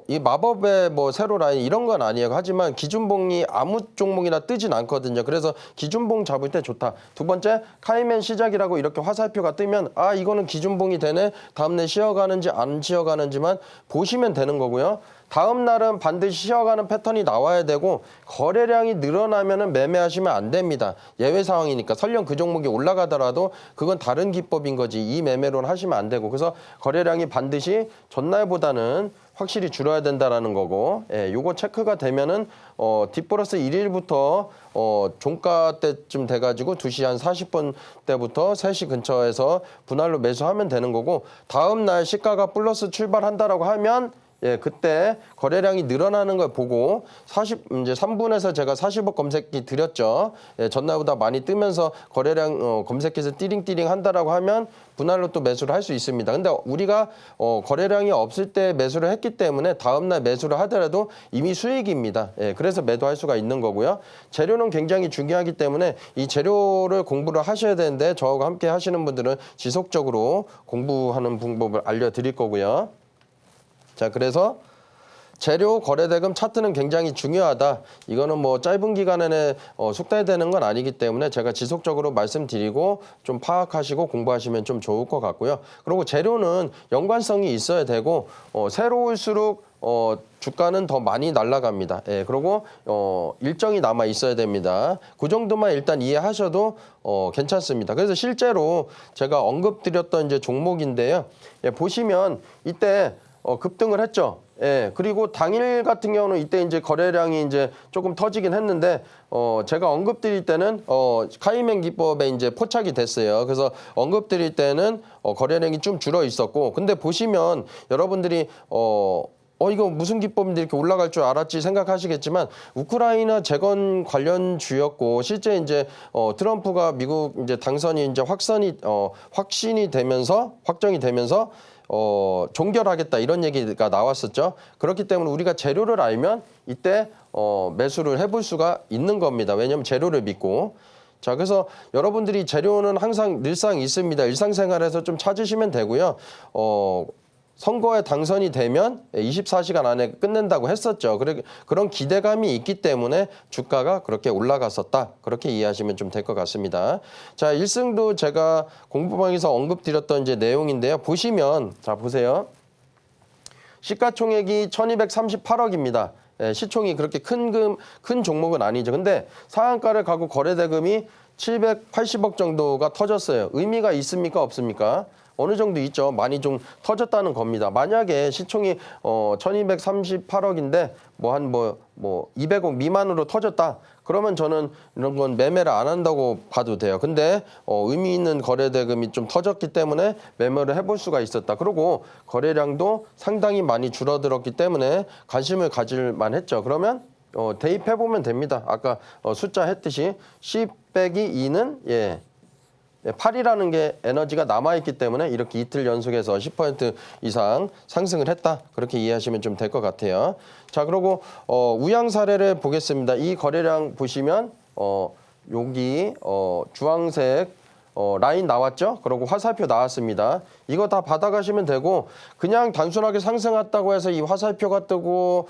이 마법의 뭐 세로 라인 이런 건 아니에요. 하지만 기준봉이 아무 종목이나 뜨진 않거든요. 그래서 기준봉 잡을 때 좋다. 두 번째, 카이맨 시작이라고 이렇게 화살표가 뜨면 아 이거는 기준봉이 되네. 다음날 쉬어가는지 안 쉬어가는지만 보시면 되는 거고요. 다음 날은 반드시 쉬어가는 패턴이 나와야 되고 거래량이 늘어나면은 매매하시면 안 됩니다. 예외 상황이니까 설령 그 종목이 올라가더라도 그건 다른 기법인 거지 이 매매로는 하시면 안 되고 그래서 거래량이 반드시 전날보다는 확실히 줄어야 된다라는 거고 요거 체크가 되면은 뒷보너스 1일부터 종가 때쯤 돼가지고 2시 한 40분 때부터 3시 근처에서 분할로 매수하면 되는 거고 다음 날 시가가 플러스 출발한다라고 하면 예, 그때 거래량이 늘어나는 걸 보고 이제 3분에서 제가 40억 검색기 드렸죠. 예, 전날보다 많이 뜨면서 거래량 검색해서 띠링띠링 한다라고 하면 분할로 또 매수를 할 수 있습니다. 근데 우리가 거래량이 없을 때 매수를 했기 때문에 다음날 매수를 하더라도 이미 수익입니다. 예, 그래서 매도할 수가 있는 거고요. 재료는 굉장히 중요하기 때문에 이 재료를 공부를 하셔야 되는데 저하고 함께 하시는 분들은 지속적으로 공부하는 방법을 알려드릴 거고요. 자, 그래서 재료 거래대금 차트는 굉장히 중요하다. 이거는 뭐 짧은 기간에 숙달되는 건 아니기 때문에 제가 지속적으로 말씀드리고 좀 파악하시고 공부하시면 좀 좋을 것 같고요. 그리고 재료는 연관성이 있어야 되고 새로울수록 주가는 더 많이 날아갑니다. 예, 그리고 일정이 남아 있어야 됩니다. 그 정도만 일단 이해하셔도 괜찮습니다. 그래서 실제로 제가 언급드렸던 이제 종목인데요. 예, 보시면 이때 급등을 했죠. 예, 그리고 당일 같은 경우는 이때 이제 거래량이 이제 조금 터지긴 했는데, 제가 언급드릴 때는, 카이맨 기법에 이제 포착이 됐어요. 그래서 언급드릴 때는, 거래량이 좀 줄어 있었고, 근데 보시면 여러분들이, 이거 무슨 기법인데 이렇게 올라갈 줄 알았지 생각하시겠지만 우크라이나 재건 관련주였고 실제 이제 트럼프가 미국 이제 당선이 이제 확정이 되면서 종결하겠다 이런 얘기가 나왔었죠. 그렇기 때문에 우리가 재료를 알면 이때 매수를 해볼 수가 있는 겁니다. 왜냐하면 재료를 믿고. 자, 그래서 여러분들이 재료는 항상 늘상 있습니다. 일상생활에서 좀 찾으시면 되고요. 선거에 당선이 되면 24시간 안에 끝낸다고 했었죠. 그런 기대감이 있기 때문에 주가가 그렇게 올라갔었다. 그렇게 이해하시면 좀 될 것 같습니다. 자, 1승도 제가 공부방에서 언급드렸던 이제 내용인데요. 보시면, 자, 보세요. 시가총액이 1238억입니다. 시총이 그렇게 큰 종목은 아니죠. 근데 상한가를 가고 거래대금이 780억 정도가 터졌어요. 의미가 있습니까? 없습니까? 어느 정도 있죠. 많이 좀 터졌다는 겁니다. 만약에 시총이 1238억인데 한 200억 미만으로 터졌다. 그러면 저는 이런 건 매매를 안 한다고 봐도 돼요. 근데 의미 있는 거래대금이 좀 터졌기 때문에 매매를 해볼 수가 있었다. 그리고 거래량도 상당히 많이 줄어들었기 때문에 관심을 가질 만했죠. 그러면 대입해보면 됩니다. 아까 숫자 했듯이 10 빼기 2는 8이라는 게 에너지가 남아있기 때문에 이렇게 이틀 연속해서 10% 이상 상승을 했다. 그렇게 이해하시면 좀 될 것 같아요. 자, 그리고 우양 사례를 보겠습니다. 이 거래량 보시면 여기 주황색 라인 나왔죠? 그리고 화살표 나왔습니다. 이거 다 받아가시면 되고 그냥 단순하게 상승했다고 해서 이 화살표가 뜨고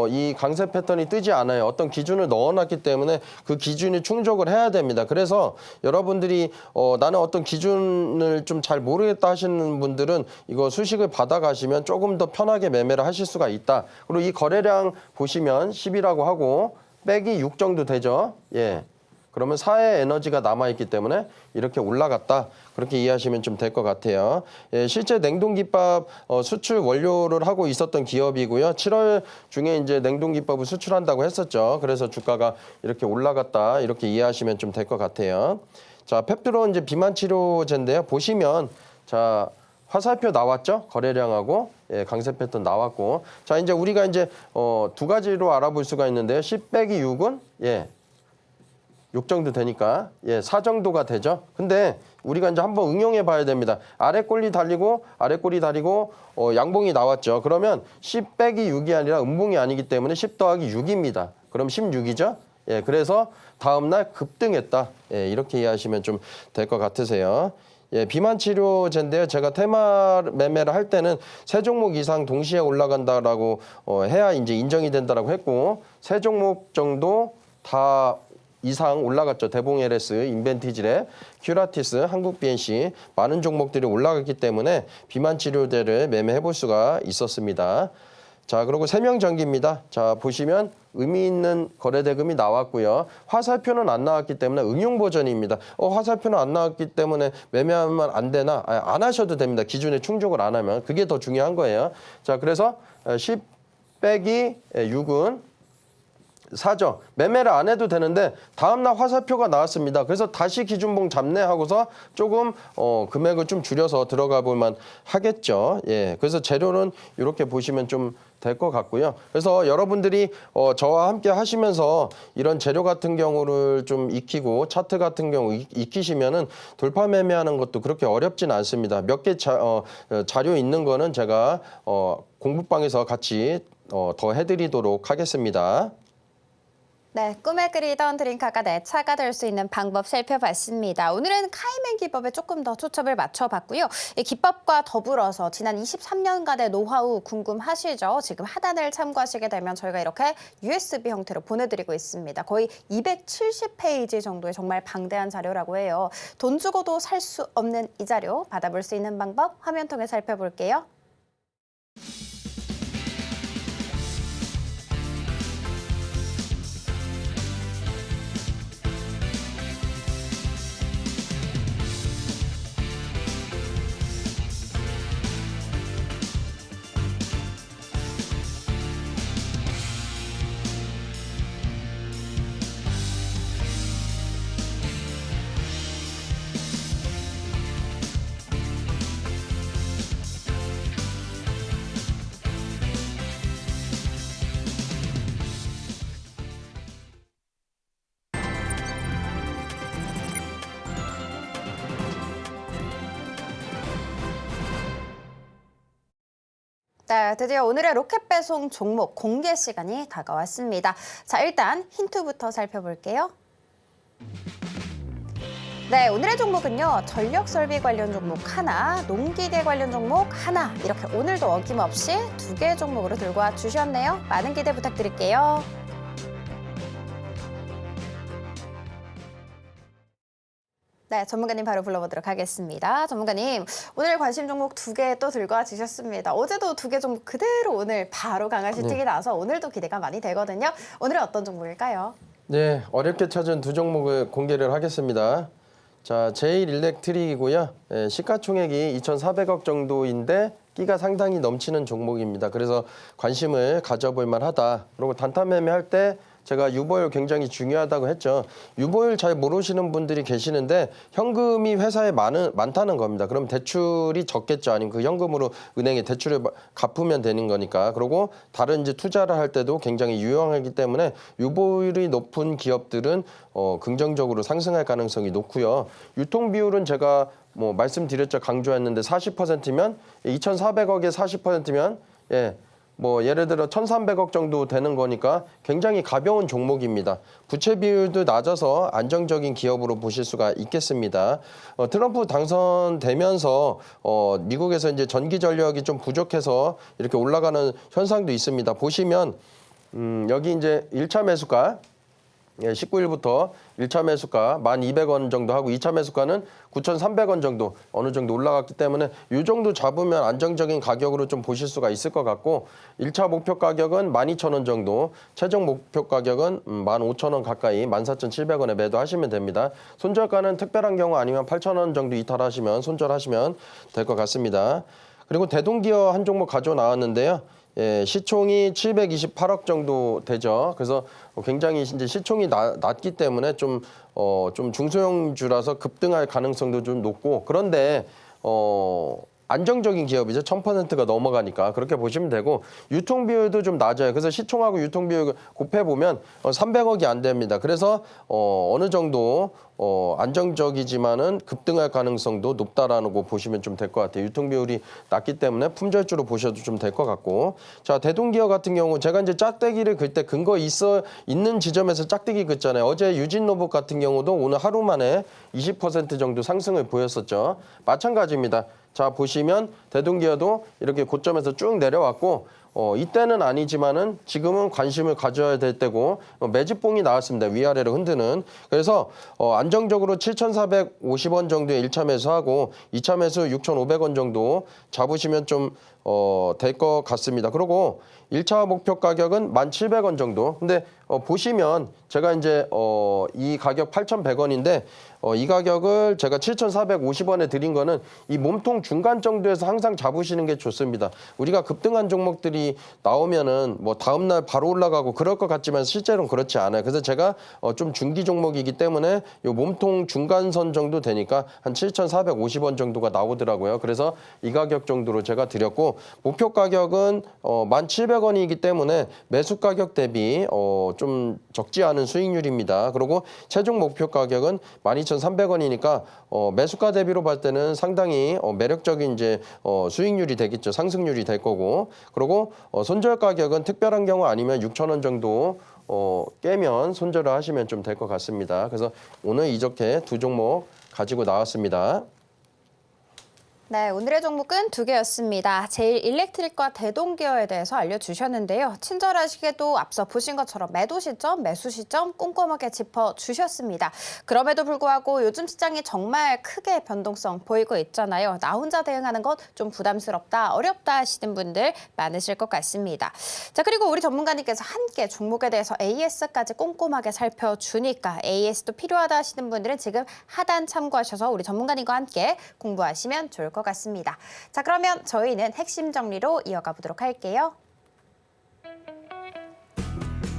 이 강세 패턴이 뜨지 않아요. 어떤 기준을 넣어놨기 때문에 그 기준이 충족을 해야 됩니다. 그래서 여러분들이 나는 어떤 기준을 좀 잘 모르겠다 하시는 분들은 이거 수식을 받아가시면 조금 더 편하게 매매를 하실 수가 있다. 그리고 이 거래량 보시면 10이라고 하고 빼기 6 정도 되죠. 예. 그러면 4의 에너지가 남아있기 때문에 이렇게 올라갔다. 그렇게 이해하시면 좀 될 것 같아요. 예, 실제 냉동김밥 수출 원료를 하고 있었던 기업이고요. 7월 중에 이제 냉동김밥을 수출한다고 했었죠. 그래서 주가가 이렇게 올라갔다. 이렇게 이해하시면 좀 될 것 같아요. 자, 펩트론 이제 비만 치료제인데요. 보시면 자, 화살표 나왔죠? 거래량하고 강세 패턴 나왔고. 자, 이제 우리가 이제 두 가지로 알아볼 수가 있는데요. 10 빼기 6은 6 정도 되니까 4 정도가 되죠. 근데 우리가 이제 한번 응용해 봐야 됩니다. 아래 꼬리 달리고 양봉이 나왔죠. 그러면 10 빼기 6이 아니라 음봉이 아니기 때문에 10 더하기 6입니다. 그럼 16이죠. 그래서 다음날 급등했다. 이렇게 이해하시면 좀 될 것 같으세요. 비만 치료제인데요. 제가 테마 매매를 할 때는 3종목 이상 동시에 올라간다라고 해야 이제 인정이 된다라고 했고 3종목 정도 다 이상 올라갔죠. 대봉 LS, 인벤티지랩, 큐라티스, 한국 BNC 많은 종목들이 올라갔기 때문에 비만 치료제를 매매해 볼 수가 있었습니다. 자, 그리고 세명전기입니다. 자, 보시면 의미 있는 거래대금이 나왔고요. 화살표는 안 나왔기 때문에 응용 버전입니다. 화살표는 안 나왔기 때문에 매매하면 안 되나? 안 하셔도 됩니다. 기준에 충족을 안 하면. 그게 더 중요한 거예요. 자, 그래서 10 빼기 6은 4죠. 매매를 안 해도 되는데 다음날 화살표가 나왔습니다. 그래서 다시 기준봉 잡네 하고서 조금 금액을 좀 줄여서 들어가 볼만 하겠죠. 그래서 재료는 이렇게 보시면 좀 될 것 같고요. 그래서 여러분들이 저와 함께 하시면서 이런 재료 같은 경우를 좀 익히고 차트 같은 경우 익히시면은 돌파 매매하는 것도 그렇게 어렵진 않습니다. 몇 개 자료 있는 거는 제가 공부방에서 같이 더 해드리도록 하겠습니다. 네, 꿈에 그리던 드림카가 내 차가 될 수 있는 방법 살펴봤습니다. 오늘은 카이맨 기법에 조금 더 초점을 맞춰봤고요. 이 기법과 더불어서 지난 23년간의 노하우 궁금하시죠? 지금 하단을 참고하시게 되면 저희가 이렇게 USB 형태로 보내드리고 있습니다. 거의 270페이지 정도의 정말 방대한 자료라고 해요. 돈 주고도 살 수 없는 이 자료 받아볼 수 있는 방법 화면 통해 살펴볼게요. 네, 드디어 오늘의 로켓 배송 종목 공개 시간이 다가왔습니다. 자, 일단 힌트부터 살펴볼게요. 네, 오늘의 종목은요. 전력설비 관련 종목 하나, 농기계 관련 종목 하나 이렇게 오늘도 어김없이 2개 종목으로 들고 와 주셨네요. 많은 기대 부탁드릴게요. 네, 전문가님 바로 불러보도록 하겠습니다. 전문가님, 오늘 관심 종목 2개 또 들고 와 주셨습니다. 어제도 2개 종목 그대로 오늘 바로 강하신 틱이 나와서 오늘도 기대가 많이 되거든요. 오늘은 어떤 종목일까요? 네, 어렵게 찾은 2 종목을 공개를 하겠습니다. 자, 제일일렉트릭이고요. 시가총액이 2,400억 정도인데 끼가 상당히 넘치는 종목입니다. 그래서 관심을 가져볼 만하다. 그리고 단타 매매할 때 제가 유보율 굉장히 중요하다고 했죠. 유보율 잘 모르시는 분들이 계시는데 현금이 회사에 많다는 겁니다. 그럼 대출이 적겠죠. 아니면 그 현금으로 은행에 대출을 갚으면 되는 거니까. 그리고 다른 이제 투자를 할 때도 굉장히 유용하기 때문에 유보율이 높은 기업들은 긍정적으로 상승할 가능성이 높고요. 유통 비율은 제가 뭐 말씀드렸죠. 강조했는데 40%면 2,400억에 40%면 뭐 예를 들어 1,300억 정도 되는 거니까 굉장히 가벼운 종목입니다. 부채 비율도 낮아서 안정적인 기업으로 보실 수가 있겠습니다. 트럼프 당선되면서 미국에서 이제 전기 전력이 좀 부족해서 이렇게 올라가는 현상도 있습니다. 보시면 여기 이제 1차 매수가 19일부터 1차 매수가 1,200원 정도 하고 2차 매수가는 9,300원 정도 어느 정도 올라갔기 때문에 이 정도 잡으면 안정적인 가격으로 좀 보실 수가 있을 것 같고 1차 목표 가격은 12,000원 정도, 최종 목표 가격은 15,000원 가까이 14,700원에 매도하시면 됩니다. 손절가는 특별한 경우 아니면 8,000원 정도 이탈하시면 손절하시면 될 것 같습니다. 그리고 대동기어 한 종목 가져 나왔는데요. 시총이 728억 정도 되죠. 그래서 굉장히 이제 시총이 낮기 때문에 좀 중소형주라서 급등할 가능성도 좀 높고 그런데 안정적인 기업이죠. 1,000%가 넘어가니까 그렇게 보시면 되고 유통 비율도 좀 낮아요. 그래서 시총하고 유통 비율 곱해보면 300억이 안 됩니다. 그래서 어느 정도 안정적이지만은 급등할 가능성도 높다라는 거 보시면 좀 될 것 같아요. 유통 비율이 낮기 때문에 품절주로 보셔도 좀 될 것 같고. 자, 대동기어 같은 경우 제가 이제 짝대기를 긁 때 근거 있는 지점에서 짝대기 긋잖아요. 어제 유진로봇 같은 경우도 오늘 하루 만에 20% 정도 상승을 보였었죠. 마찬가지입니다. 자, 보시면 대동기어도 이렇게 고점에서 쭉 내려왔고 이때는 아니지만은 지금은 관심을 가져야 될 때고 매집봉이 나왔습니다. 위아래로 흔드는. 그래서 안정적으로 7,450원 정도의 1차 매수하고 2차 매수 6,500원 정도 잡으시면 좀 될 것 같습니다. 그리고 1차 목표 가격은 1,700원 정도. 근데 보시면 제가 이제 이 가격 8,100원인데 이 가격을 제가 7,450원에 드린 거는 이 몸통 중간 정도에서 항상 잡으시는 게 좋습니다. 우리가 급등한 종목들이 나오면은 뭐 다음 날 바로 올라가고 그럴 것 같지만 실제로는 그렇지 않아요. 그래서 제가 좀 중기 종목이기 때문에 이 몸통 중간선 정도 되니까 한 7,450원 정도가 나오더라고요. 그래서 이 가격 정도로 제가 드렸고 목표 가격은 1,700원이기 때문에 매수 가격 대비 좀 적지 않은 수익률입니다. 그리고 최종 목표 가격은 12,300원이니까 매수가 대비로 봤을 때는 상당히 매력적인 이제 수익률이 되겠죠. 상승률이 될 거고. 그리고 손절 가격은 특별한 경우 아니면 6,000원 정도 깨면 손절을 하시면 좀 될 것 같습니다. 그래서 오늘 이렇게 2 종목 가지고 나왔습니다. 네, 오늘의 종목은 2개였습니다. 제일일렉트릭과 대동기어에 대해서 알려주셨는데요. 친절하시게도 앞서 보신 것처럼 매도 시점, 매수 시점 꼼꼼하게 짚어주셨습니다. 그럼에도 불구하고 요즘 시장이 정말 크게 변동성 보이고 있잖아요. 나 혼자 대응하는 것 좀 부담스럽다, 어렵다 하시는 분들 많으실 것 같습니다. 자, 그리고 우리 전문가님께서 함께 종목에 대해서 AS까지 꼼꼼하게 살펴주니까 AS도 필요하다 하시는 분들은 지금 하단 참고하셔서 우리 전문가님과 함께 공부하시면 좋을 것 같습니다. 자, 그러면 저희는 핵심 정리로 이어가 보도록 할게요.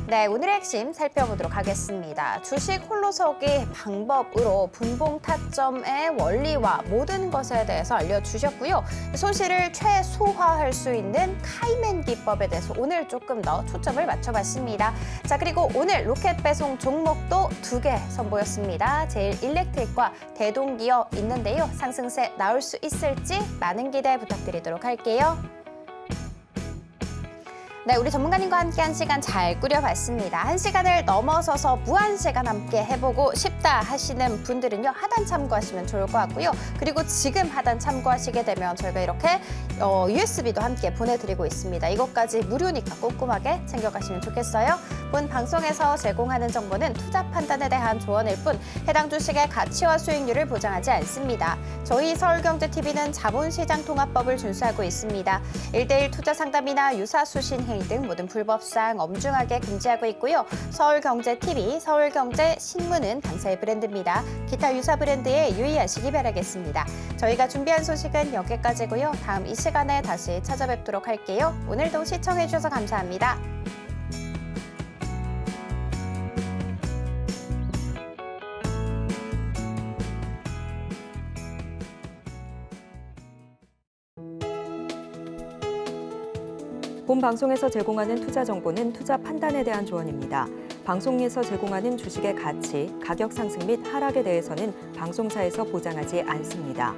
네, 오늘의 핵심 살펴보도록 하겠습니다. 주식 홀로서기 방법으로 분봉 타점의 원리와 모든 것에 대해서 알려주셨고요. 손실을 최소화할 수 있는 카이맨 기법에 대해서 오늘 조금 더 초점을 맞춰봤습니다. 자, 그리고 오늘 로켓 배송 종목도 2개 선보였습니다. 제일일렉트릭과 대동기어 있는데요. 상승세 나올 수 있을지 많은 기대 부탁드리도록 할게요. 네, 우리 전문가님과 함께한 시간 잘 꾸려봤습니다. 1시간을 넘어서서 무한시간 함께 해보고 싶다 하시는 분들은요, 하단 참고하시면 좋을 것 같고요. 그리고 지금 하단 참고하시게 되면 저희가 이렇게 USB도 함께 보내드리고 있습니다. 이것까지 무료니까 꼼꼼하게 챙겨가시면 좋겠어요. 본 방송에서 제공하는 정보는 투자 판단에 대한 조언일 뿐 해당 주식의 가치와 수익률을 보장하지 않습니다. 저희 서울경제TV는 자본시장통합법을 준수하고 있습니다. 1:1 투자 상담이나 유사수신 행위 등 모든 불법사항 엄중하게 금지하고 있고요. 서울경제TV, 서울경제신문은 당사의 브랜드입니다. 기타 유사 브랜드에 유의하시기 바라겠습니다. 저희가 준비한 소식은 여기까지고요. 다음 이 시간에 다시 찾아뵙도록 할게요. 오늘도 시청해주셔서 감사합니다. 본 방송에서 제공하는 투자 정보는 투자 판단에 대한 조언입니다. 방송에서 제공하는 주식의 가치, 가격 상승 및 하락에 대해서는 방송사에서 보장하지 않습니다.